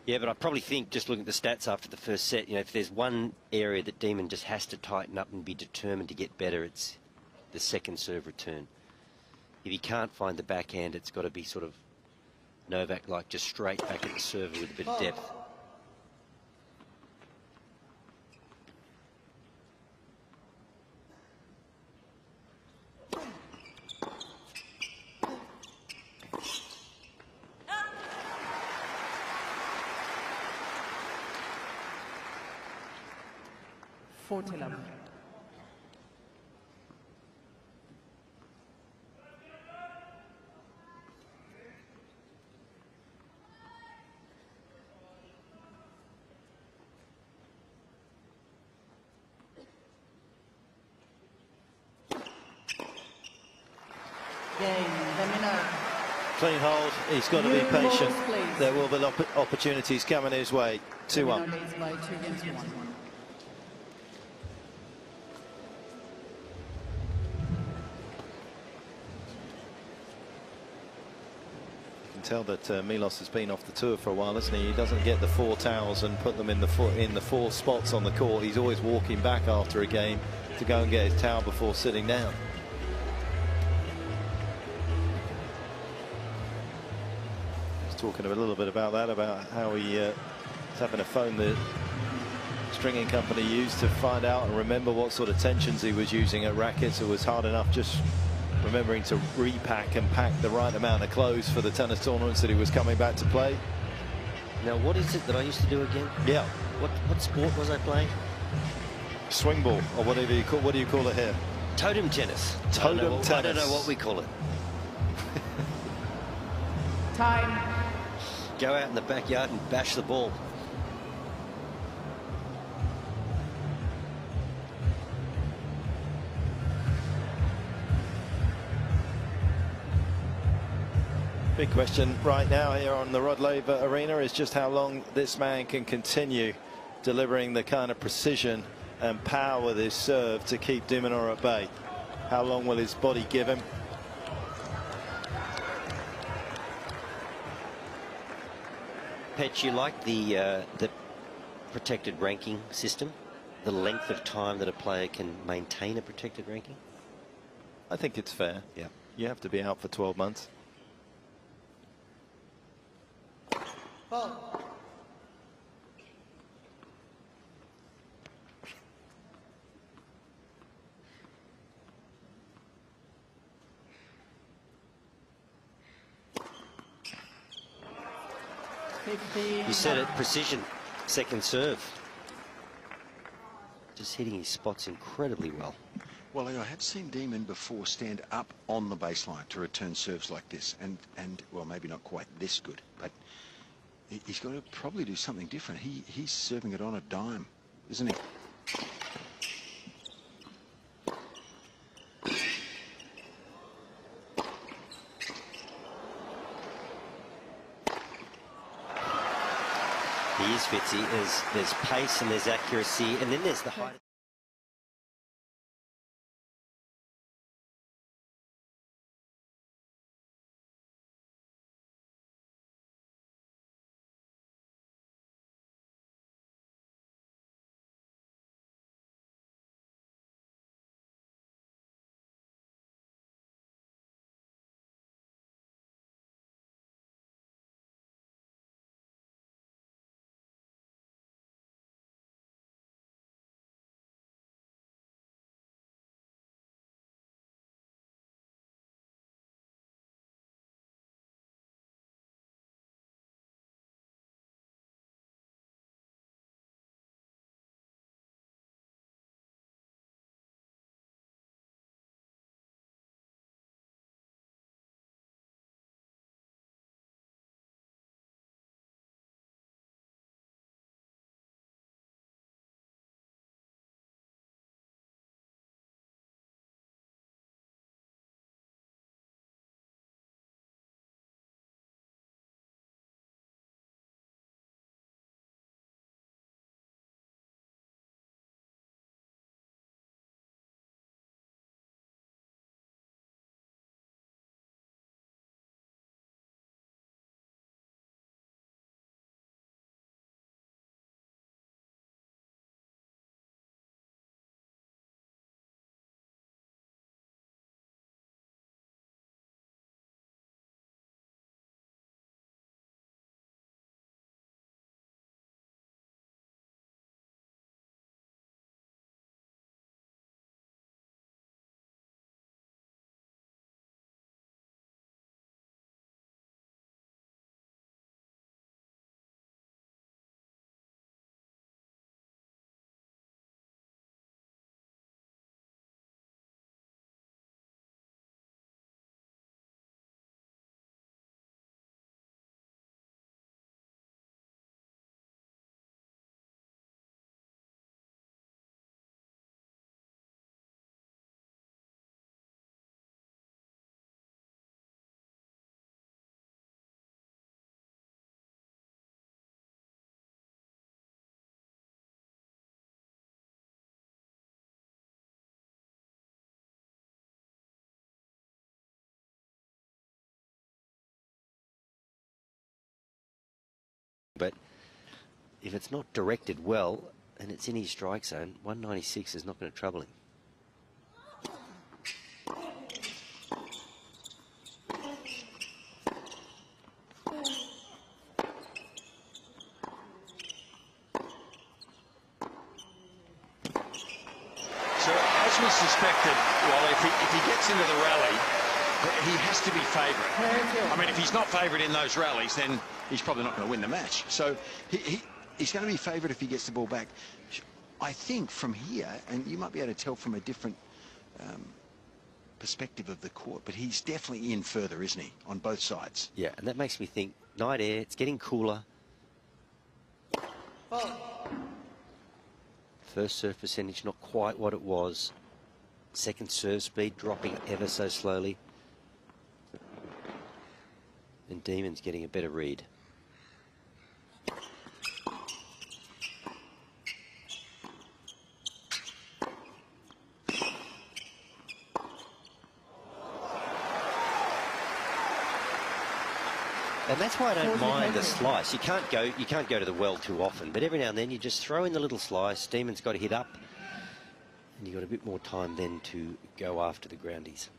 Yeah, but I probably think, just looking at the stats after the first set, you know, if there's one area that Demon just has to tighten up and be determined to get better, it's the second serve return. If he can't find the backhand, it's got to be sort of Novak, like just straight back at the server with a bit of depth. Clean hold, he's got to be patient. There will be opportunities coming his way. 2-1. tell that Milos has been off the tour for a while, hasn't he? He doesn't get the 4 towels and put them in the 4 spots on the court. He's always walking back after a game to go and get his towel before sitting down. Just talking a little bit about that, about how he is having to phone the stringing company used to find out and remember what sort of tensions he was using at rackets. It was hard enough just remembering to repack and pack the right amount of clothes for the tennis tournaments that he was coming back to play. Now, what is it that I used to do again? Yeah. What sport was I playing? Swing ball, or whatever you call. What do you call it here? Totem tennis. Totem tennis. I don't know what we call it. Time. Go out in the backyard and bash the ball. Big question right now here on the Rod Laver Arena is just how long this man can continue delivering the kind of precision and power with his serve to keep De Minaur at bay. How long will his body give him? Petch, you like the protected ranking system? The length of time that a player can maintain a protected ranking? I think it's fair. Yeah. You have to be out for 12 months. Ball. You said it, precision, second serve. Just hitting his spots incredibly well. Well, I had seen Demon before stand up on the baseline to return serves like this, and well, maybe not quite this good, but he's got to probably do something different. He's serving it on a dime, isn't he? He is, Fitzy. There's pace and there's accuracy, and then there's the height. But if it's not directed well and it's in his strike zone, 196 is not going to trouble him. So, as we suspected, well, if he gets into the rally, he has to be favourite. I mean, if he's not favourite in those rallies, then he's probably not going to win the match. So he's going to be favourite if he gets the ball back. I think from here, and you might be able to tell from a different perspective of the court, but he's definitely in further, isn't he, on both sides? Yeah, and that makes me think, night air, it's getting cooler. First serve percentage not quite what it was. Second serve speed dropping ever so slowly. And Demon's getting a better read. And that's why I don't mind the slice. You can't go to the well too often, but every now and then you just throw in the little slice. Demon's got to hit up, and you've got a bit more time then to go after the groundies.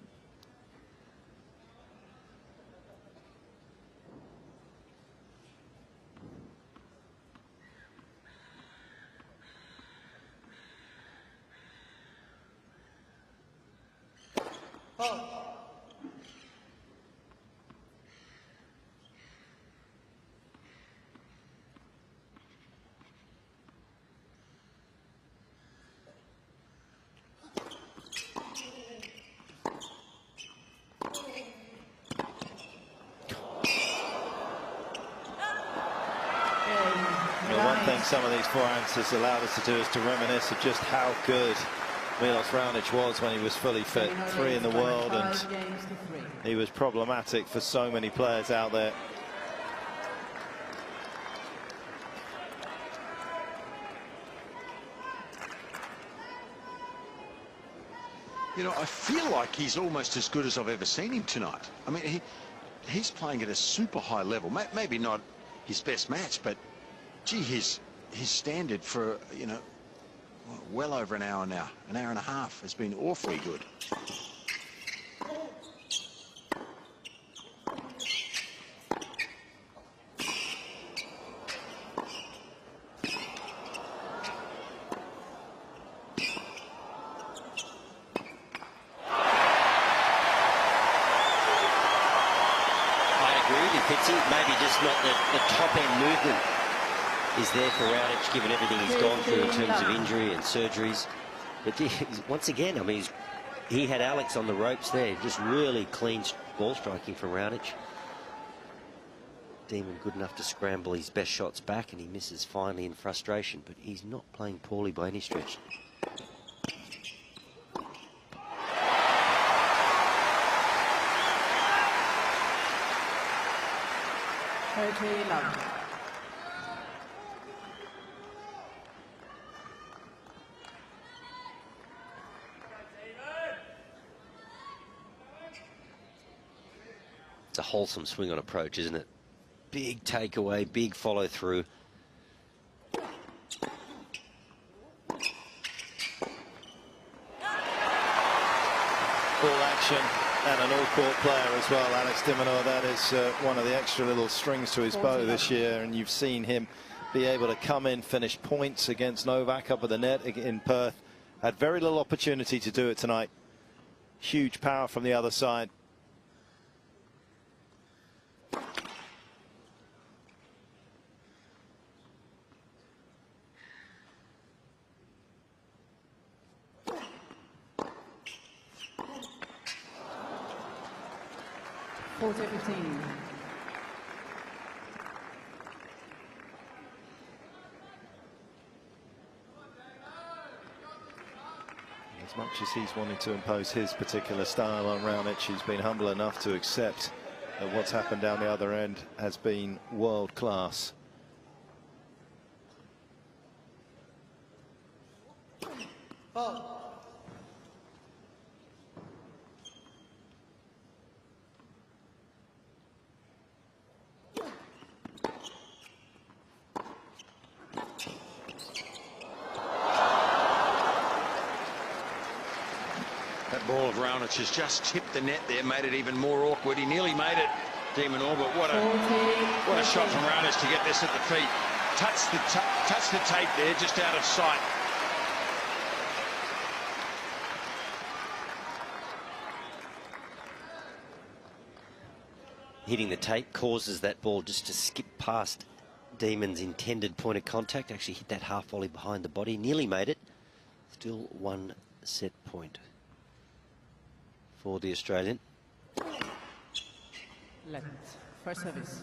Some of these forehands has allowed us to do is to reminisce of just how good Milos Raonic was when he was fully fit. 3 in the world, and he was problematic for so many players out there. You know, I feel like he's almost as good as I've ever seen him tonight. I mean, he's playing at a super high level. Maybe not his best match, but gee, his standard for, you know, well over an hour now, an hour and a half, has been awfully good. I agree with you, Pitsy. Maybe just not the top-end movement is there for Raonic, given everything he's gone through in terms of injury and surgeries. But once again, I mean, he had Alex on the ropes there. Just really clean ball striking from Raonic. Demon good enough to scramble his best shots back, and he misses finally in frustration. But he's not playing poorly by any stretch. It's a wholesome swing on approach, isn't it? Big takeaway, big follow through. Full action and an all-court player as well, Alex De Minaur. That is one of the extra little strings to his bow this year, and you've seen him be able to come in, finish points against Novak up at the net in Perth. Had very little opportunity to do it tonight. Huge power from the other side. As much as he's wanting to impose his particular style on Raonic, he's been humble enough to accept that what's happened down the other end has been world class. Raonic has just tipped the net there, made it even more awkward. He nearly made it, De Minaur, but what a shot from Raonic to get this at the feet. Touched the tape there, just out of sight. Hitting the tape causes that ball just to skip past Demon's intended point of contact. Actually hit that half volley behind the body. Nearly made it. Still 1 set point for the Australian. Left. First service.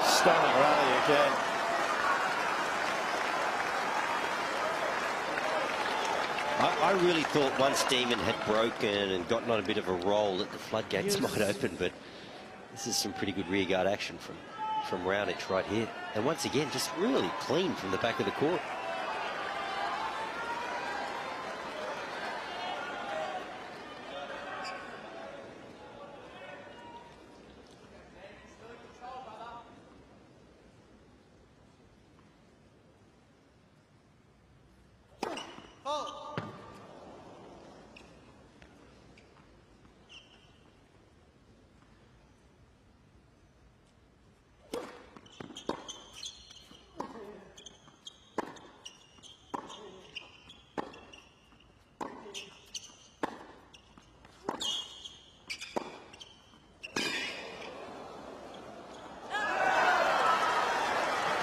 Stunning rally again. I really thought once Demon had broken and gotten on a bit of a roll that the floodgates might open, but this is some pretty good rearguard action from Raonic right here. And once again, just really clean from the back of the court.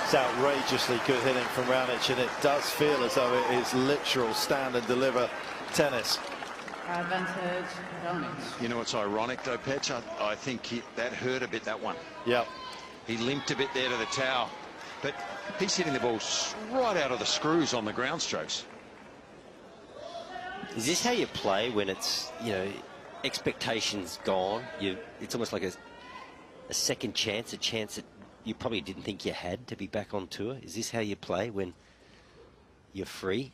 It's outrageously good hitting from Raonic, and it does feel as though it is literal stand and deliver tennis. Advantage, Raonic. You know what's ironic though, Petch? I think that hurt a bit, that one. Yep. He limped a bit there to the towel, but he's hitting the ball right out of the screws on the ground strokes. Is this how you play when it's, you know, expectations gone? It's almost like a second chance, a chance that you probably didn't think you had to be back on tour. Is this how you play when you're free?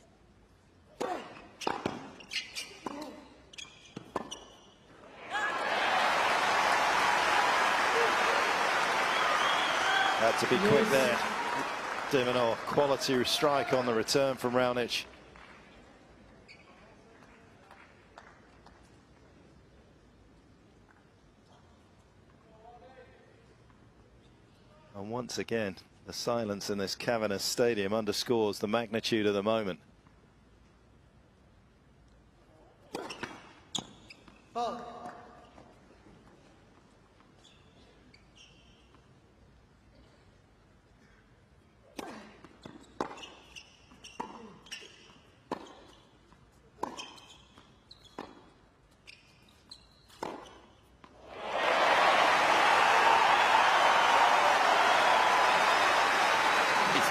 Had to be quick there. De Minaur, quality strike on the return from Raonic. And once again, the silence in this cavernous stadium underscores the magnitude of the moment.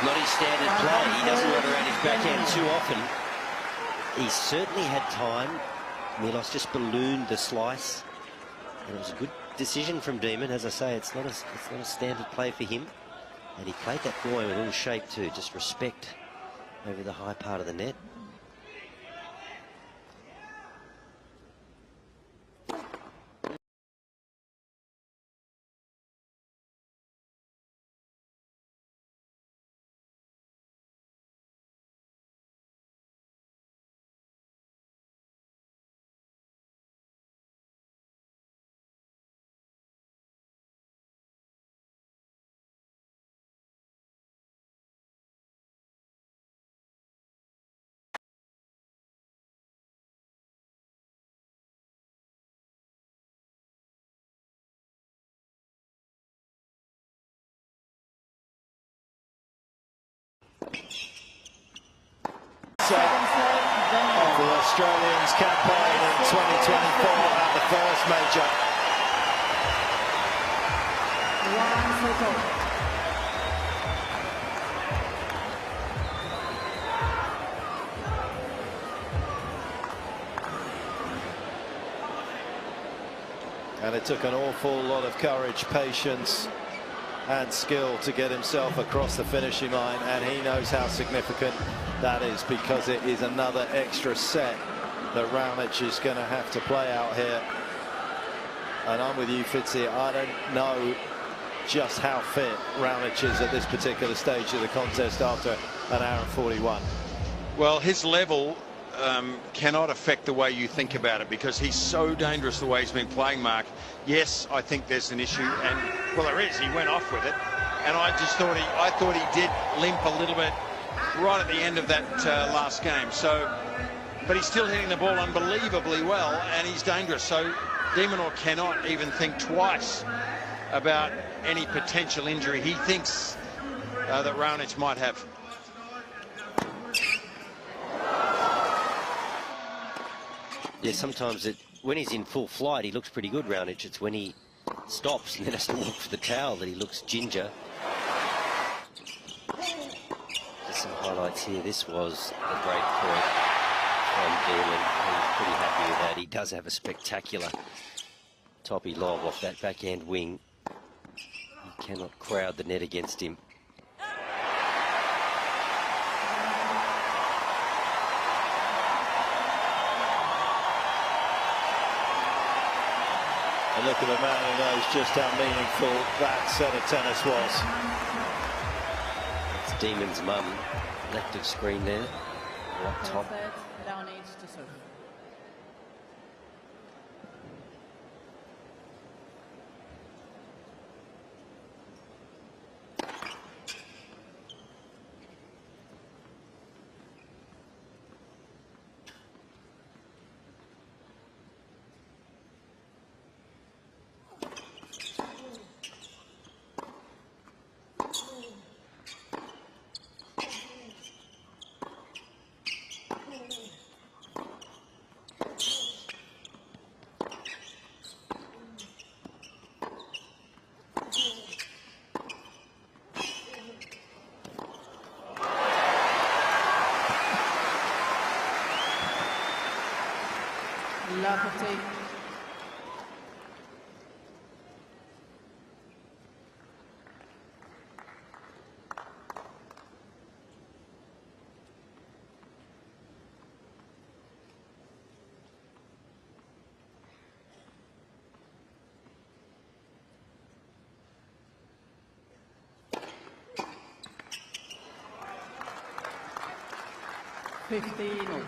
Not his standard play. He doesn't run around his backhand too often. He certainly had time. Milos just ballooned the slice, and it was a good decision from Demon. As I say, it's not a standard play for him, and he played that boy with all shape too. Just respect over the high part of the net. Of the Australians' campaign in 2024 at the first major. 1-0. And it took an awful lot of courage, patience and skill to get himself across the finishing line, and he knows how significant that is, because it is another extra set that Raonic is going to have to play out here. And I'm with you, Fitzy. I don't know just how fit Raonic is at this particular stage of the contest after an hour and 41. Well, his level cannot affect the way you think about it, because he's so dangerous the way he's been playing, Mark. Yes, I think there's an issue, and well, there is. He went off with it, and I thought he did limp a little bit right at the end of that last game. So, but he's still hitting the ball unbelievably well, and he's dangerous. So De Minaur cannot even think twice about any potential injury he thinks that Raonic might have. Yeah, sometimes when he's in full flight, he looks pretty good, Raonic. It's when he stops and then has to walk for the towel that he looks ginger. Just some highlights here. This was a great point from Dillon. He's pretty happy with that. He does have a spectacular toppy lob off that backhand wing. He cannot crowd the net against him. And look at the man who knows just how meaningful that set of tennis was. It's Demon's mum, left of screen there, right top. Raonic to serve. Laver. $15.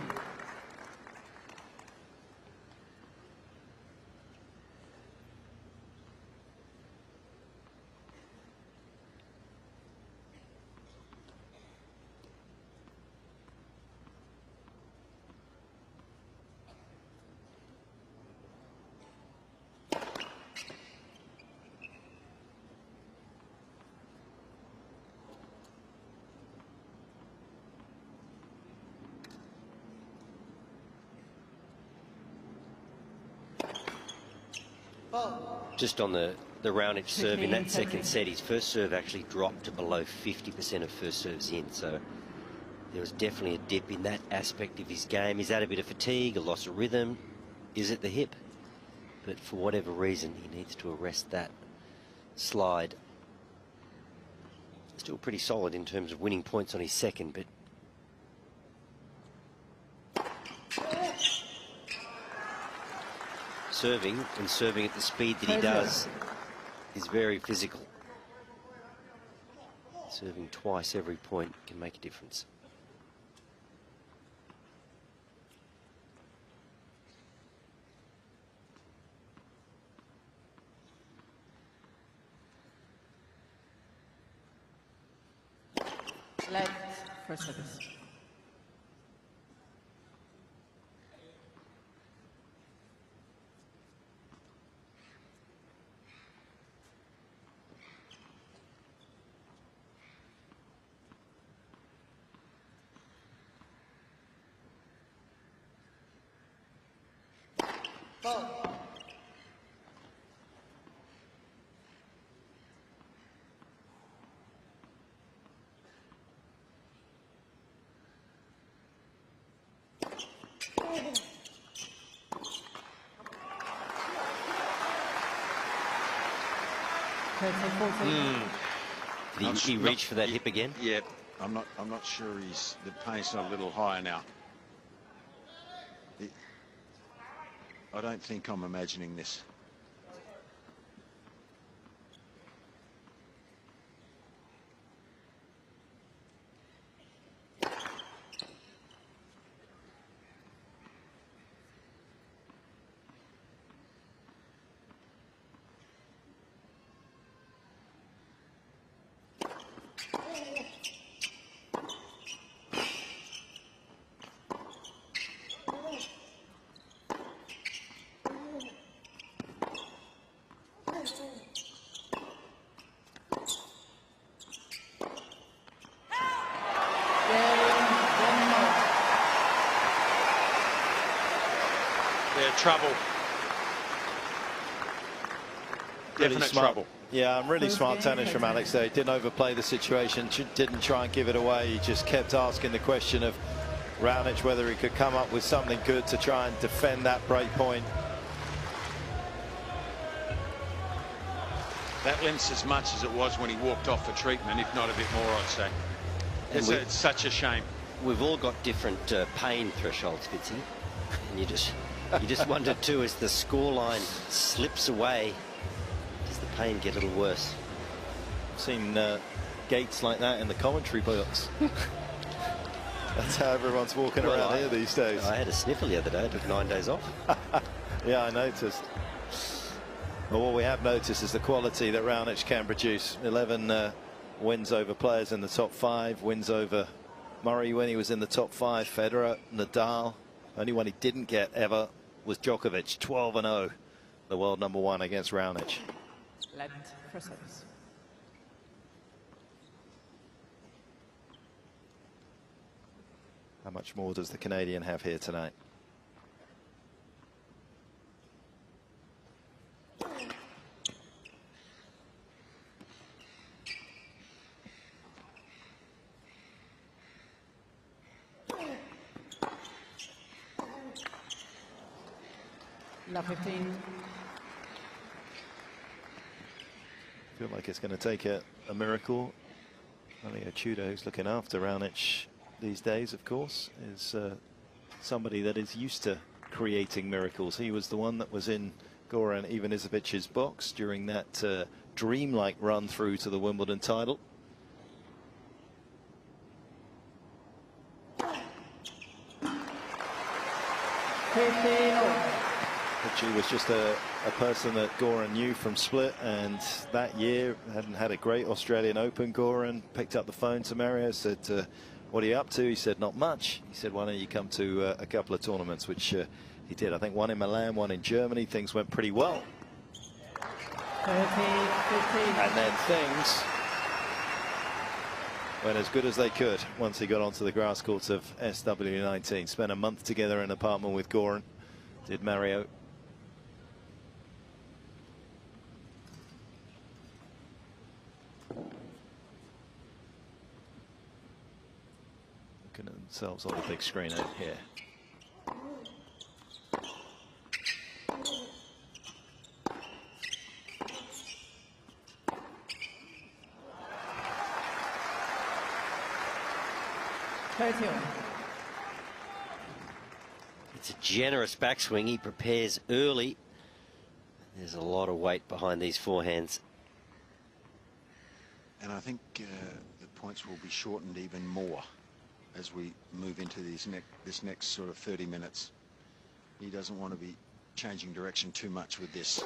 Just on the Raonic serve in that second set, his first serve actually dropped to below 50% of first serves in, so there was definitely a dip in that aspect of his game. Is that a bit of fatigue, a loss of rhythm? Is it the hip? But for whatever reason, he needs to arrest that slide. Still pretty solid in terms of winning points on his second, but serving at the speed that he does is very physical. Serving twice every point can make a difference. Left first service. 30-14. Did he reach for that hip again? Yeah, I'm not sure the pace not a little higher now. I don't think I'm imagining this. Trouble. Definite trouble. Yeah, really smart tennis from Alex there. He didn't overplay the situation, didn't try and give it away. He just kept asking the question of Raonic whether he could come up with something good to try and defend that break point. That length's as much as it was when he walked off for treatment, if not a bit more, I'd say. It's such a shame. We've all got different pain thresholds, Fitzy. And you just wonder too, as the scoreline slips away, does the pain get a little worse? I've seen gates like that in the commentary box. That's how everyone's walking around here these days. I had a sniffle the other day. I took 9 days off. Yeah, I noticed. But what we have noticed is the quality that Raonic can produce. 11 wins over players in the top 5, wins over Murray when he was in the top 5, Federer, Nadal. Only one he didn't get ever was Djokovic, 12-0, the world #1 against Raonic. Let for service. How much more does the Canadian have here tonight? Love 15. I feel like it's going to take a miracle. I think Chudo, who's looking after Raonic these days, of course, is somebody that is used to creating miracles. He was the one that was in Goran Ivanisovic's box during that dreamlike run through to the Wimbledon title. She was just a person that Goran knew from Split, and that year hadn't had a great Australian Open. Goran picked up the phone to Mario, said, what are you up to? He said, not much. He said, why don't you come to a couple of tournaments, which he did. I think one in Milan, one in Germany. Things went pretty well. 13, 15. And then things went as good as they could once he got onto the grass courts of SW19. Spent a month together in an apartment with Goran, did Mario. Looking at themselves on the big screen out here. It's a generous backswing. He prepares early. There's a lot of weight behind these forehands. And I think the points will be shortened even more as we move into this next sort of 30 minutes. He doesn't want to be changing direction too much with this.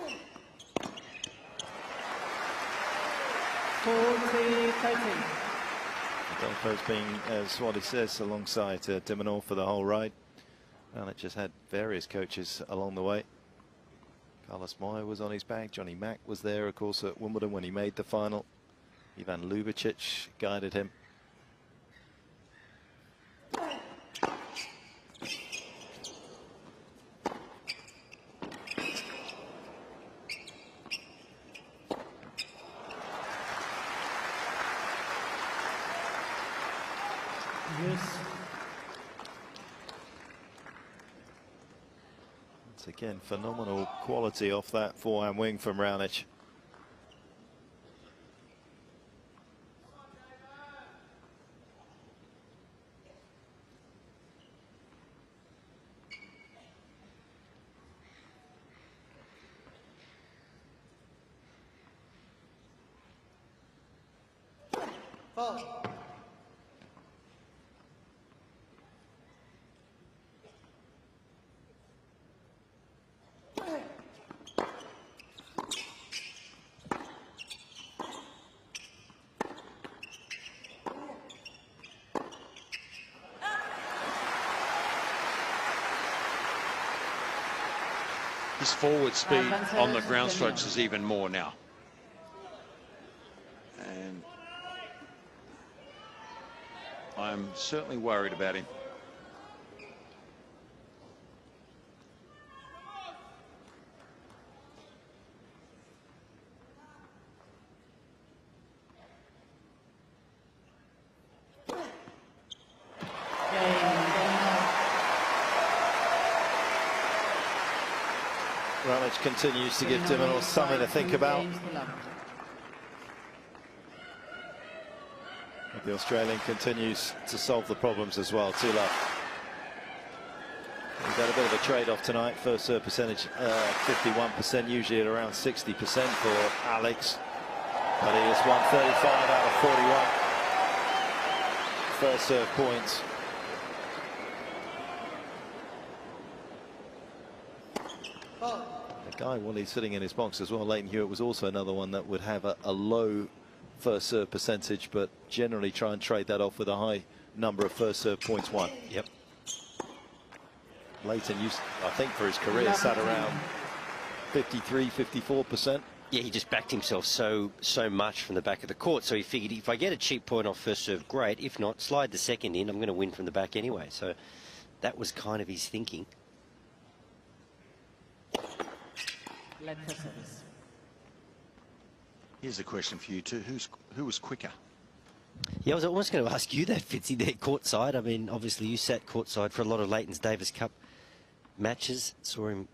40-13. Delco's been, as what he says, alongside De Minaur for the whole ride. And it just had various coaches along the way. Carlos Moya was on his back. Johnny Mack was there, of course, at Wimbledon when he made the final. Ivan Ljubicic guided him. Once again, phenomenal quality off that forehand wing from Raonic. His forward speed on the ground strokes is even more now. And I'm certainly worried about him. Raonic continues to give De Minaur something to think about. The Australian continues to solve the problems as well. 2 love. He's had a bit of a trade-off tonight. First serve percentage 51%, usually at around 60% for Alex. But he has won 35 out of 41 first serve points. The guy, while he's sitting in his box as well, Leighton Hewitt, was also another one that would have a low first serve percentage, but generally try and trade that off with a high number of first serve points won. Yep. Leighton used, I think, for his career, sat around 53, 54%. Yeah, he just backed himself so much from the back of the court. So he figured, if I get a cheap point off first serve, great. If not, slide the second in. I'm going to win from the back anyway. So that was kind of his thinking. Here's a question for you two. Who was quicker? Yeah, I was almost going to ask you that, Fitzy, there courtside. I mean, obviously you sat courtside for a lot of Leighton's Davis Cup matches. Saw him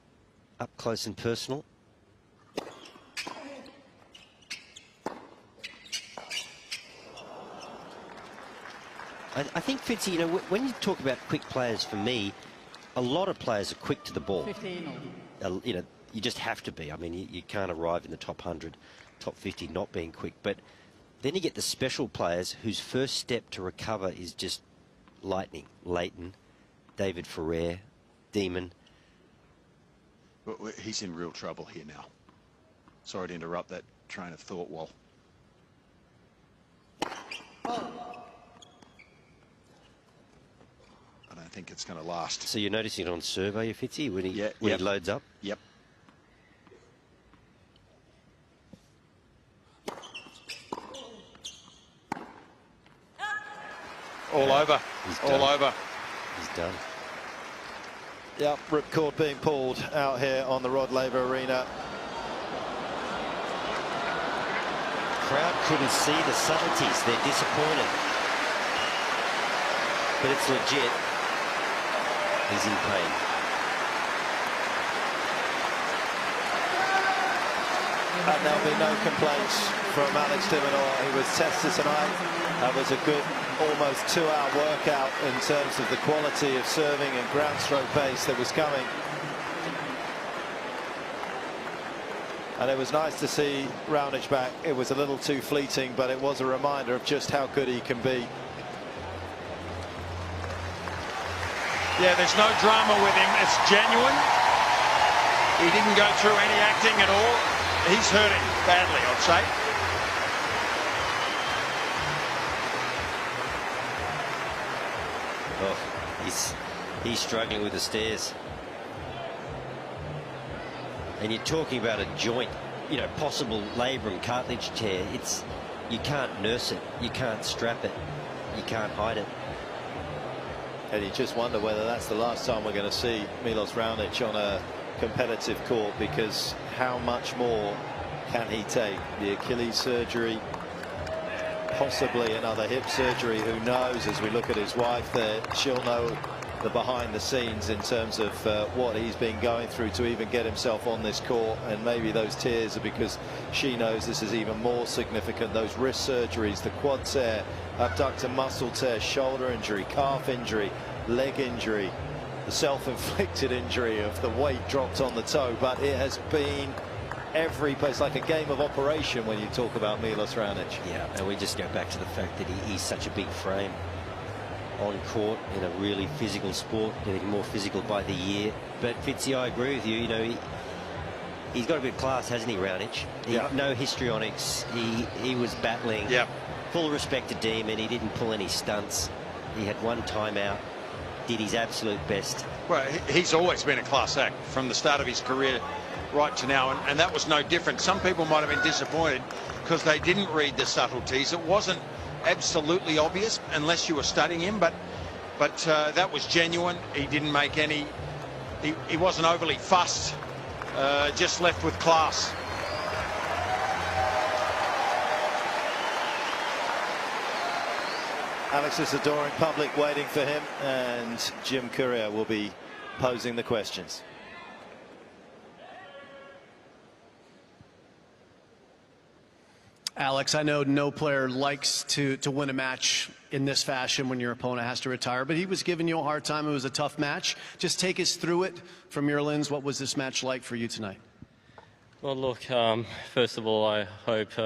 up close and personal. I think, Fitzy, you know, when you talk about quick players, for me, a lot of players are quick to the ball. 15. You know, you just have to be. I mean, you can't arrive in the top 100, top 50 not being quick. But then you get the special players whose first step to recover is just lightning. Leighton, David Ferrer, Demon. Well, he's in real trouble here now. Sorry to interrupt that train of thought, Wal. I don't think it's going to last. So you're noticing it on serve, are you, Fitzy, when he loads up? Yep. All over. All over. He's done. Yep, ripcord being pulled out here on the Rod Laver Arena. Crowd couldn't see the subtleties. They're disappointed. But it's legit. He's in pain. And there'll be no complaints from Alex De Minaur. He was tested tonight. That was a good, almost 2-hour workout in terms of the quality of serving and ground stroke pace that was coming. And it was nice to see Raonic back. It was a little too fleeting, but it was a reminder of just how good he can be. Yeah, there's no drama with him. It's genuine. He didn't go through any acting at all. He's hurting badly, I'd say. Oh, he's struggling with the stairs. And you're talking about a joint, you know, possible labrum cartilage tear. You can't nurse it. You can't strap it. You can't hide it. And you just wonder whether that's the last time we're going to see Milos Raonic on a competitive court, because how much more can he take? The Achilles surgery, possibly another hip surgery, who knows? As we look at his wife there, she'll know the behind the scenes in terms of what he's been going through to even get himself on this court. And maybe those tears are because she knows this is even more significant. Those wrist surgeries, the quad tear, abductor muscle tear, shoulder injury, calf injury, leg injury, the self-inflicted injury of the weight dropped on the toe. But it has been every place, like a game of operation when you talk about Milos Raonic. Yeah, and we just go back to the fact that he's such a big frame on court in a really physical sport, getting more physical by the year. But Fitzy, I agree with you. You know, he's got a bit of class, hasn't he, Raonic? No histrionics. He was battling. Yep. Full respect to Demon. He didn't pull any stunts. He had one timeout. Did his absolute best. Well, he's always been a class act from the start of his career right to now, and that was no different. Some people might have been disappointed because they didn't read the subtleties. It wasn't absolutely obvious unless you were studying him, but that was genuine. He didn't make any. He wasn't overly fussed. Just left with class. Alex's adoring public waiting for him, and Jim Courier will be posing the questions. Alex, I know no player likes to win a match in this fashion when your opponent has to retire, but he was giving you a hard time. It was a tough match. Just take us through it from your lens. What was this match like for you tonight? Well, look, first of all, I hope